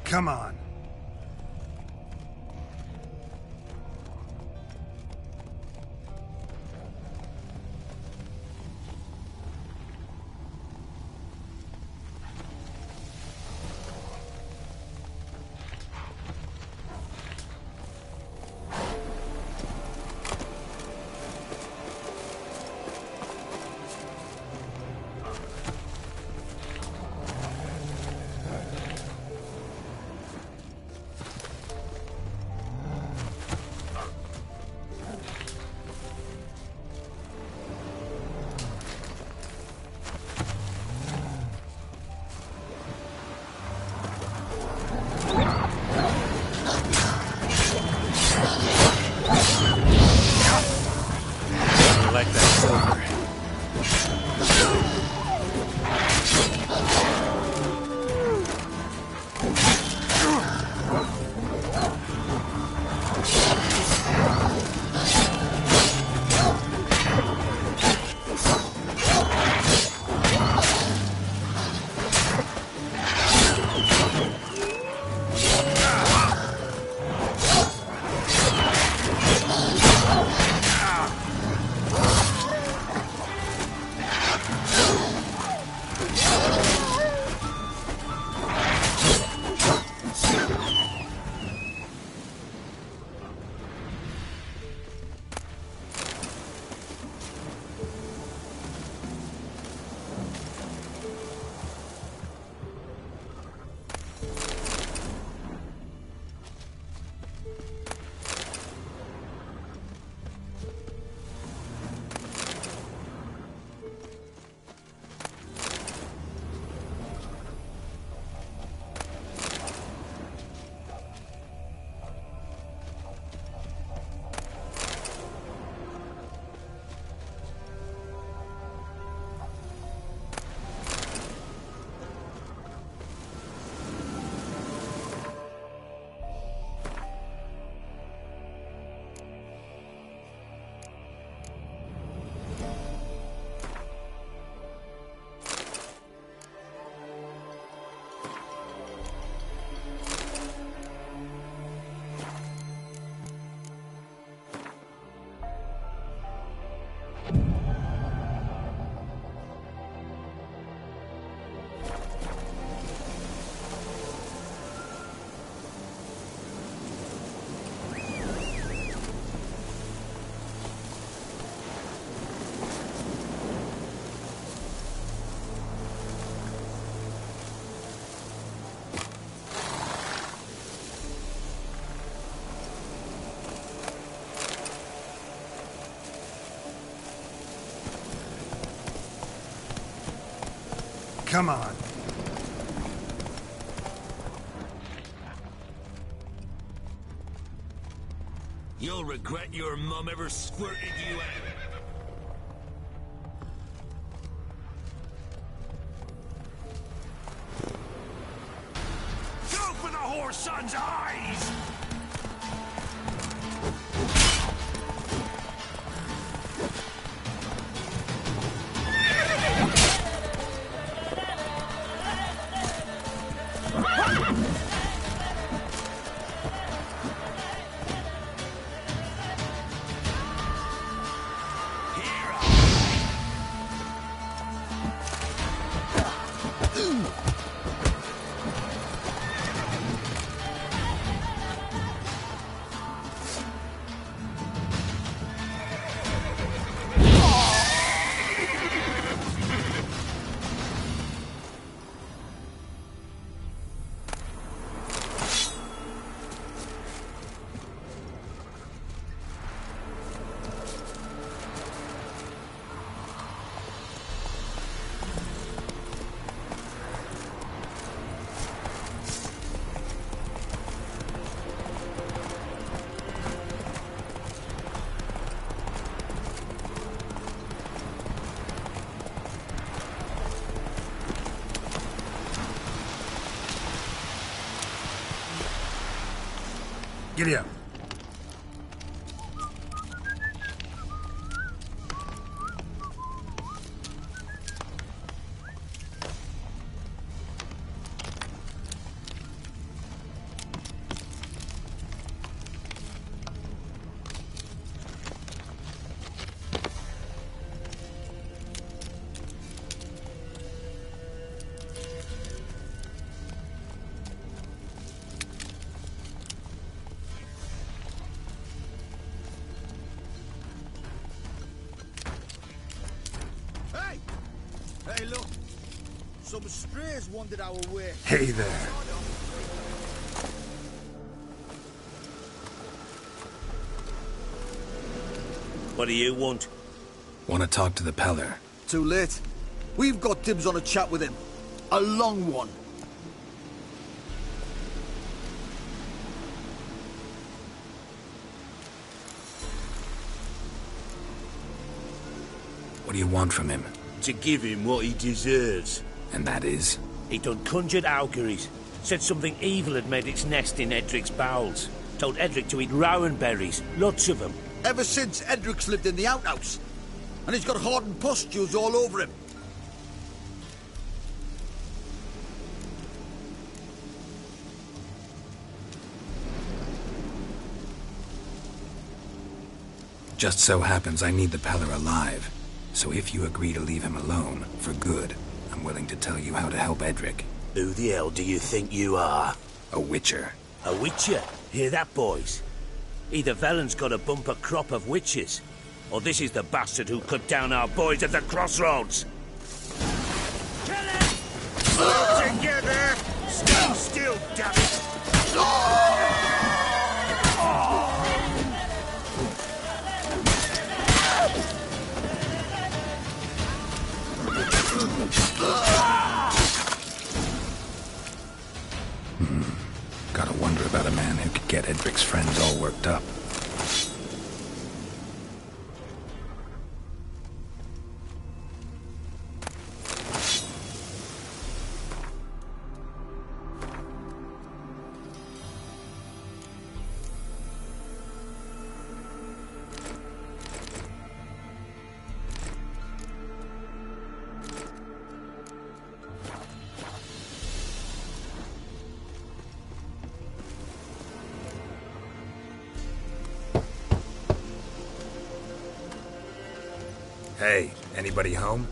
Come on. Come on. You'll regret your mum ever squirted you out. Go for the whore's son's eyes! Giddy up. Hey, look. Some strays wandered our way. Hey there. What do you want? Want to talk to the Peller. Too late. We've got dibs on a chat with him. A long one. What do you want from him? To give him what he deserves. And that is? He done conjured auguries. Said something evil had made its nest in Edric's bowels. Told Edric to eat rowan berries. Lots of them. Ever since Edric's lived in the outhouse. And he's got hardened pustules all over him. Just so happens I need the Peller alive. So if you agree to leave him alone, for good, I'm willing to tell you how to help Edric. Who the hell do you think you are? A witcher. A witcher? Hear that, boys? Either Velen's got a bumper crop of witches, or this is the bastard who cut down our boys at the crossroads. Kill him! All together! Stand still, damn it! Gotta wonder about a man who could get Edric's friends all worked up. Hey, anybody home?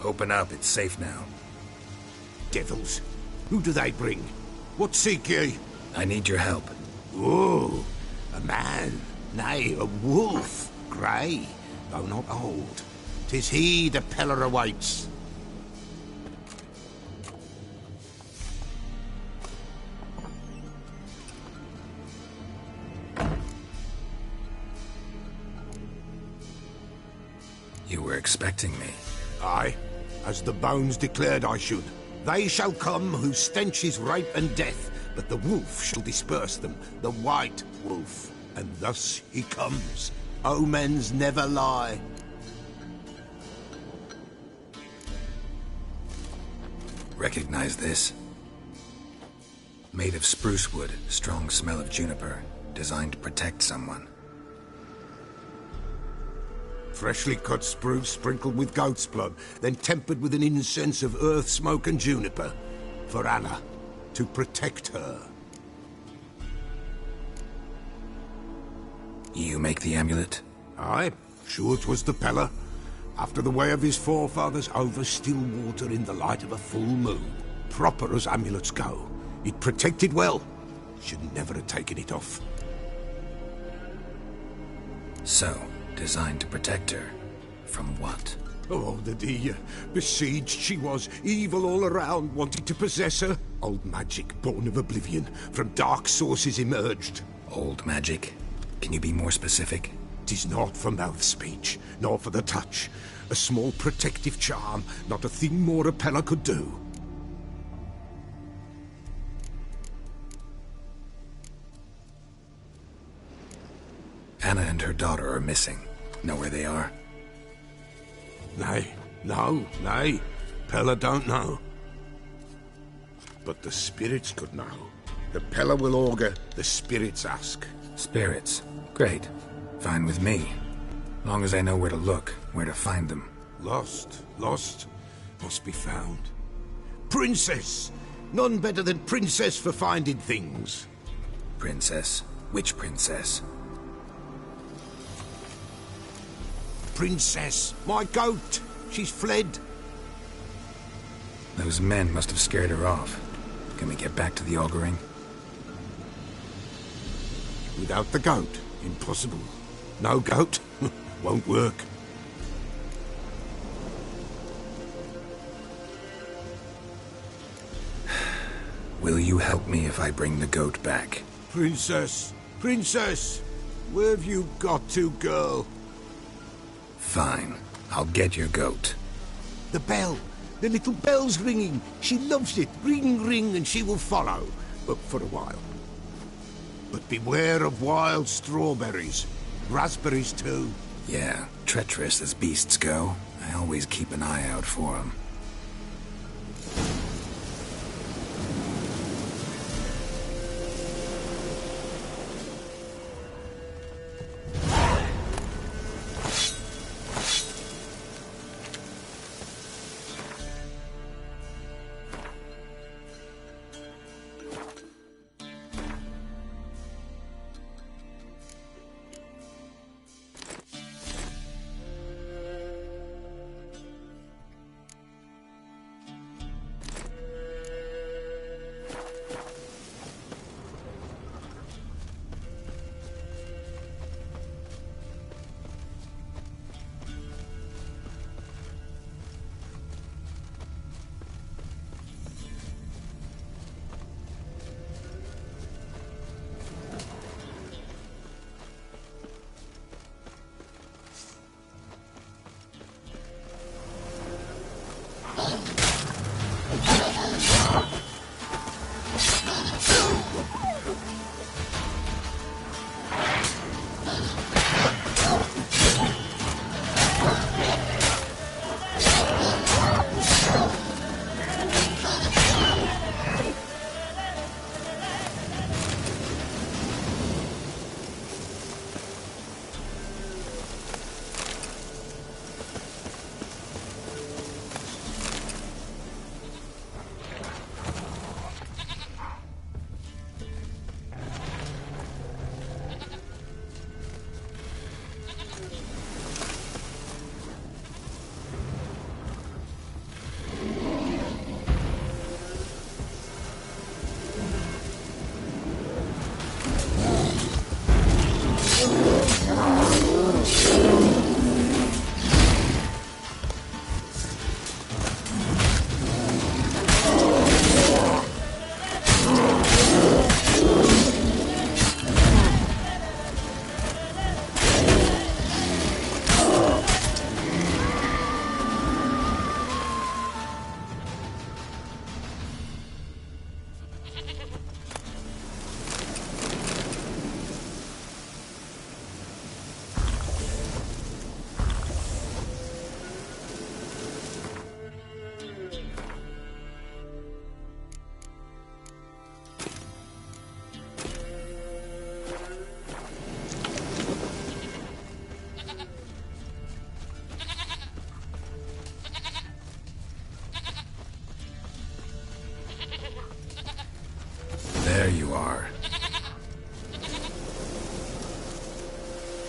Open up, it's safe now. Devils. Who do they bring? What seek ye? I need your help. Oh, a man. Nay, a wolf. Grey, though not old. 'Tis he the Peller awaits. You were expecting me. Aye. as the bones declared I should. They shall come whose stench is rape and death, but the wolf shall disperse them, the white wolf. And thus he comes. Omens never lie. Recognize this? Made of spruce wood, strong smell of juniper, designed to protect someone. Freshly cut spruce sprinkled with goat's blood, then tempered with an incense of earth, smoke and juniper. For Anna, to protect her. You make the amulet? Aye, sure 'twas the Pella. After the way of his forefathers, over still water in the light of a full moon. Proper as amulets go. It protected well. Should never have taken it off. So, designed to protect her. From what? Oh, the dear. Besieged she was, evil all around, wanted to possess her. Old magic, born of oblivion, from dark sources emerged. Old magic? Can you be more specific? 'Tis not for mouth speech, nor for the touch. A small protective charm, not a thing more a Pella could do. Anna and her daughter are missing. Know where they are? Nay, nay. Pella don't know. But the spirits could know. The Pella will augur, the spirits ask. Spirits? Great. Fine with me. Long as I know where to look, where to find them. Lost, must be found. Princess! None better than Princess for finding things. Princess? Which princess? Princess, my goat! She's fled. Those men must have scared her off. Can we get back to the auguring? Without the goat, impossible. No goat, won't work. Will you help me if I bring the goat back? Princess, where have you got to, girl? Fine. I'll get your goat. The bell. The little bell's ringing. She loves it. Ring, ring, and she will follow. But for a while. But beware of wild strawberries. Raspberries, too. Yeah, treacherous as beasts go. I always keep an eye out for them.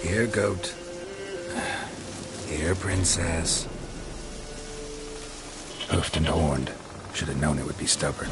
Here, goat. Here, princess. Hoofed and horned. Should have known it would be stubborn.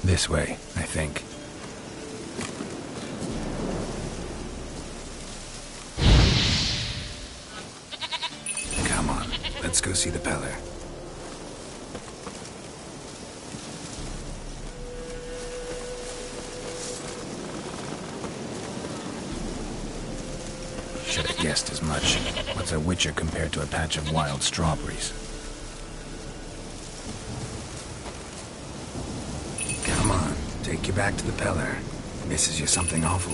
This way, I think. Come on, let's go see the Peller. Should have guessed as much. What's a witcher compared to a patch of wild strawberries? Come on, take you back to the Peller. Misses you something awful.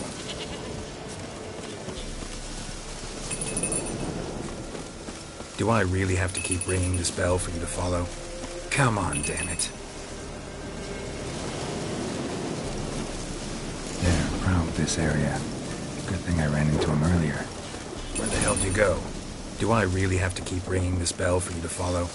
Do I really have to keep ringing this bell for you to follow? Come on, damn it. They're proud of this area. Good thing I ran into him earlier. Where the hell did you go? Do I really have to keep ringing this bell for you to follow?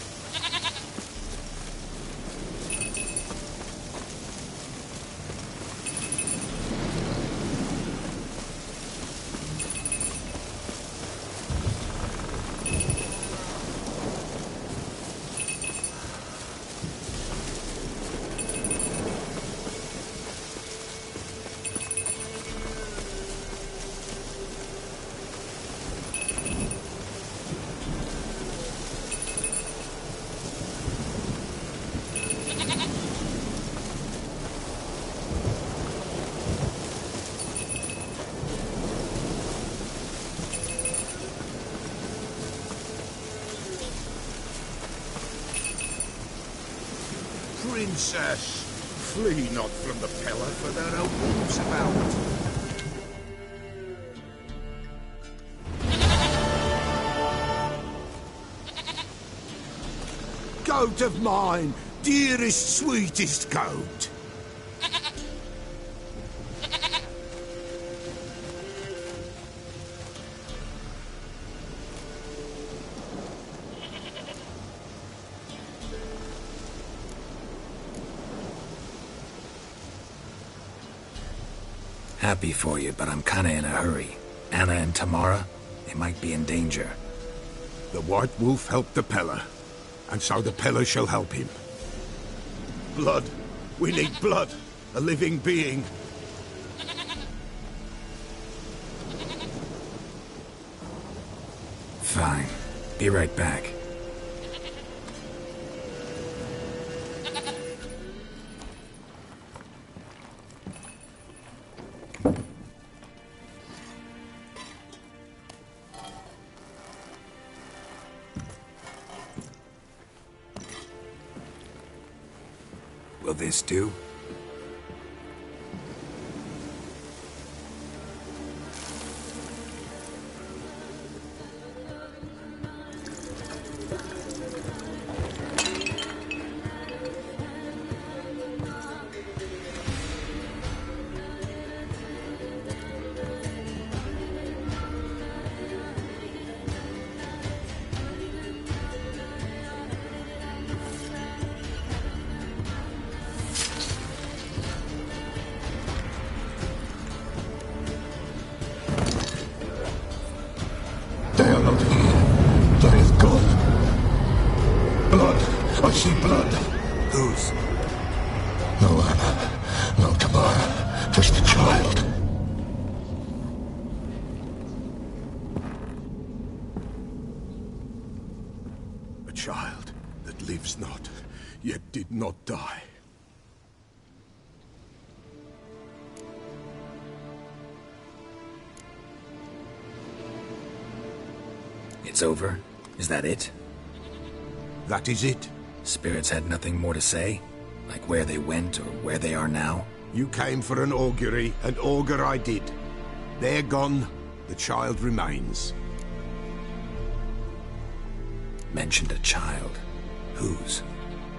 Princess, flee not from the Peller, for there are wolves about. Goat of mine, dearest, sweetest goat. Happy for you, but I'm kinda in a hurry. Anna and Tamara, they might be in danger. The White Wolf helped the Peller, and so the Peller shall help him. Blood. We need blood. A living being. Fine. Be right back. Will this do? They are not here. There is God. Blood. I see blood. Whose? No Anna. No Tamara. Just a child. A child that lives not, yet did not die. It's over? Is that it? That is it. Spirits had nothing more to say? Like where they went or where they are now? You came for an augury, and augur I did. They're gone, the child remains. Mentioned a child. Whose?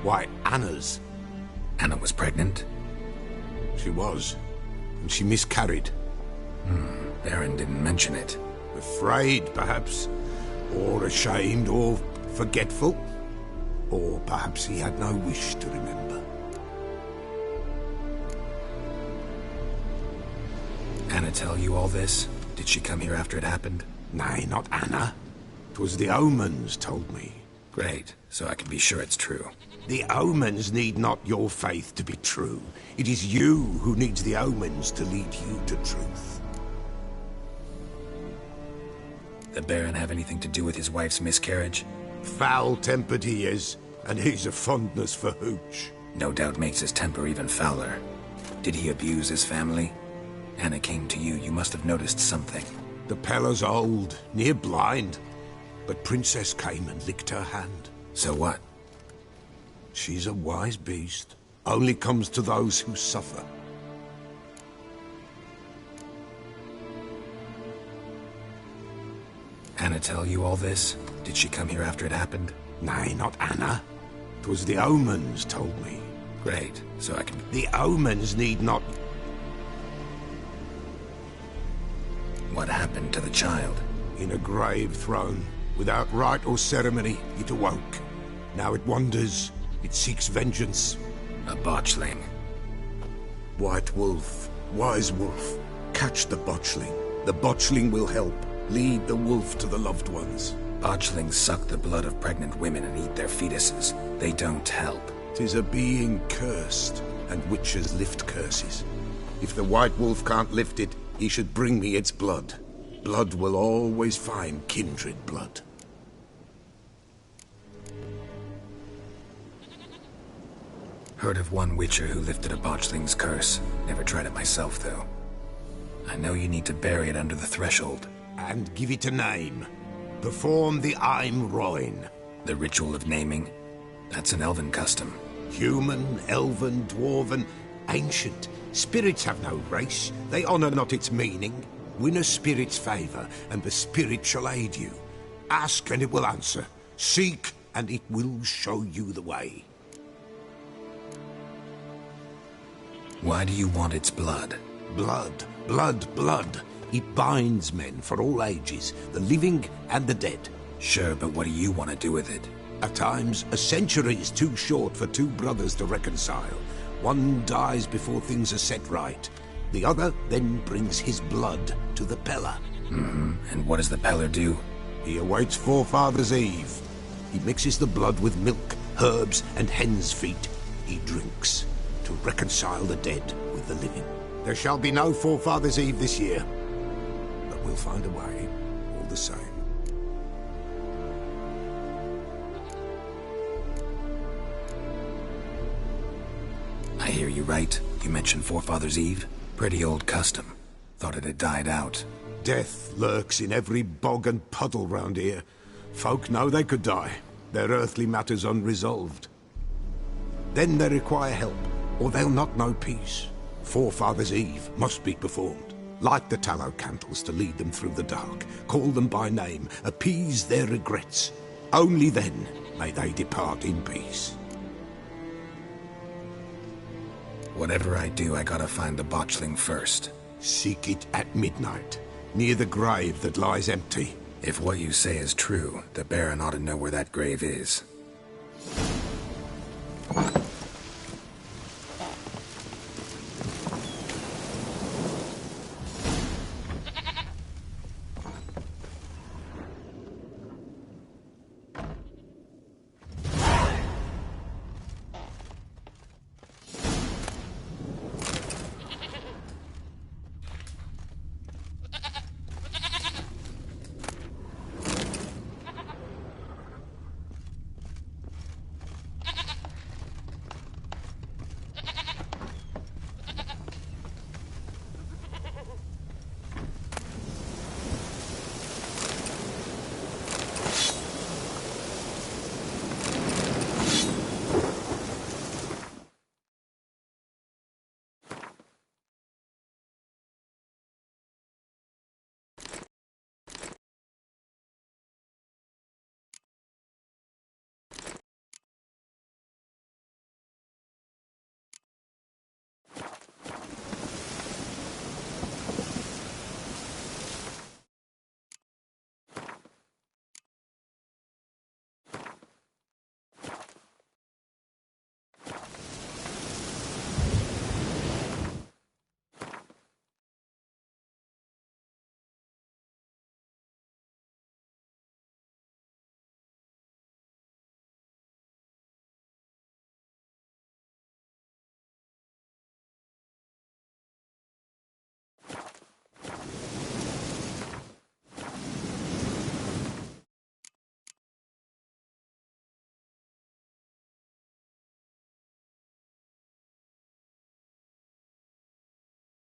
Why, Anna's. Anna was pregnant? She was, and she miscarried. Baron didn't mention it. Afraid, perhaps, or ashamed, or forgetful. Or perhaps he had no wish to remember. Anna tell you all this? Did she come here after it happened? Nay, not Anna. 'Twas the omens told me. Great, so I can be sure it's true. The omens need not your faith to be true. It is you who needs the omens to lead you to truth. The Baron have anything to do with his wife's miscarriage? Foul-tempered he is, and he's a fondness for hooch. No doubt makes his temper even fouler. Did he abuse his family? Anna came to you, you must have noticed something. The Pella's old, near blind, but Princess came and licked her hand. So what? She's a wise beast. Only comes to those who suffer. Anna tell you all this? Did she come here after it happened? Nay, not Anna. 'Twas the omens told me. Great, so I can... The omens need not... What happened to the child? In a grave thrown. Without rite or ceremony, it awoke. Now it wanders. It seeks vengeance. A botchling. White wolf, wise wolf, catch the botchling. The botchling will help. Lead the wolf to the loved ones. Botchlings suck the blood of pregnant women and eat their fetuses. They don't help. 'Tis a being cursed, and witches lift curses. If the white wolf can't lift it, he should bring me its blood. Blood will always find kindred blood. Heard of one witcher who lifted a botchling's curse. Never tried it myself, though. I know you need to bury it under the threshold. And give it a name. Perform the Aim Roin. The ritual of naming? That's an elven custom. Human, elven, dwarven, ancient. Spirits have no race. They honor not its meaning. Win a spirit's favor, and the spirit shall aid you. Ask, and it will answer. Seek, and it will show you the way. Why do you want its blood? Blood, blood, blood. It binds men for all ages, the living and the dead. Sure, but what do you want to do with it? At times, a century is too short for two brothers to reconcile. One dies before things are set right. The other then brings his blood to the Pella. And what does the Peller do? He awaits Forefathers' Eve. He mixes the blood with milk, herbs, and hen's feet. He drinks to reconcile the dead with the living. There shall be no Forefathers' Eve this year. But we'll find a way, all the same. I hear you right. You mentioned Forefathers' Eve? Pretty old custom. Thought it had died out. Death lurks in every bog and puddle round here. Folk know they could die, their earthly matters unresolved. Then they require help, or they'll not know peace. Forefathers' Eve must be performed. Light the tallow candles to lead them through the dark. Call them by name. Appease their regrets. Only then may they depart in peace. Whatever I do, I gotta find the botchling first. Seek it at midnight, near the grave that lies empty. If what you say is true, the Baron ought to know where that grave is.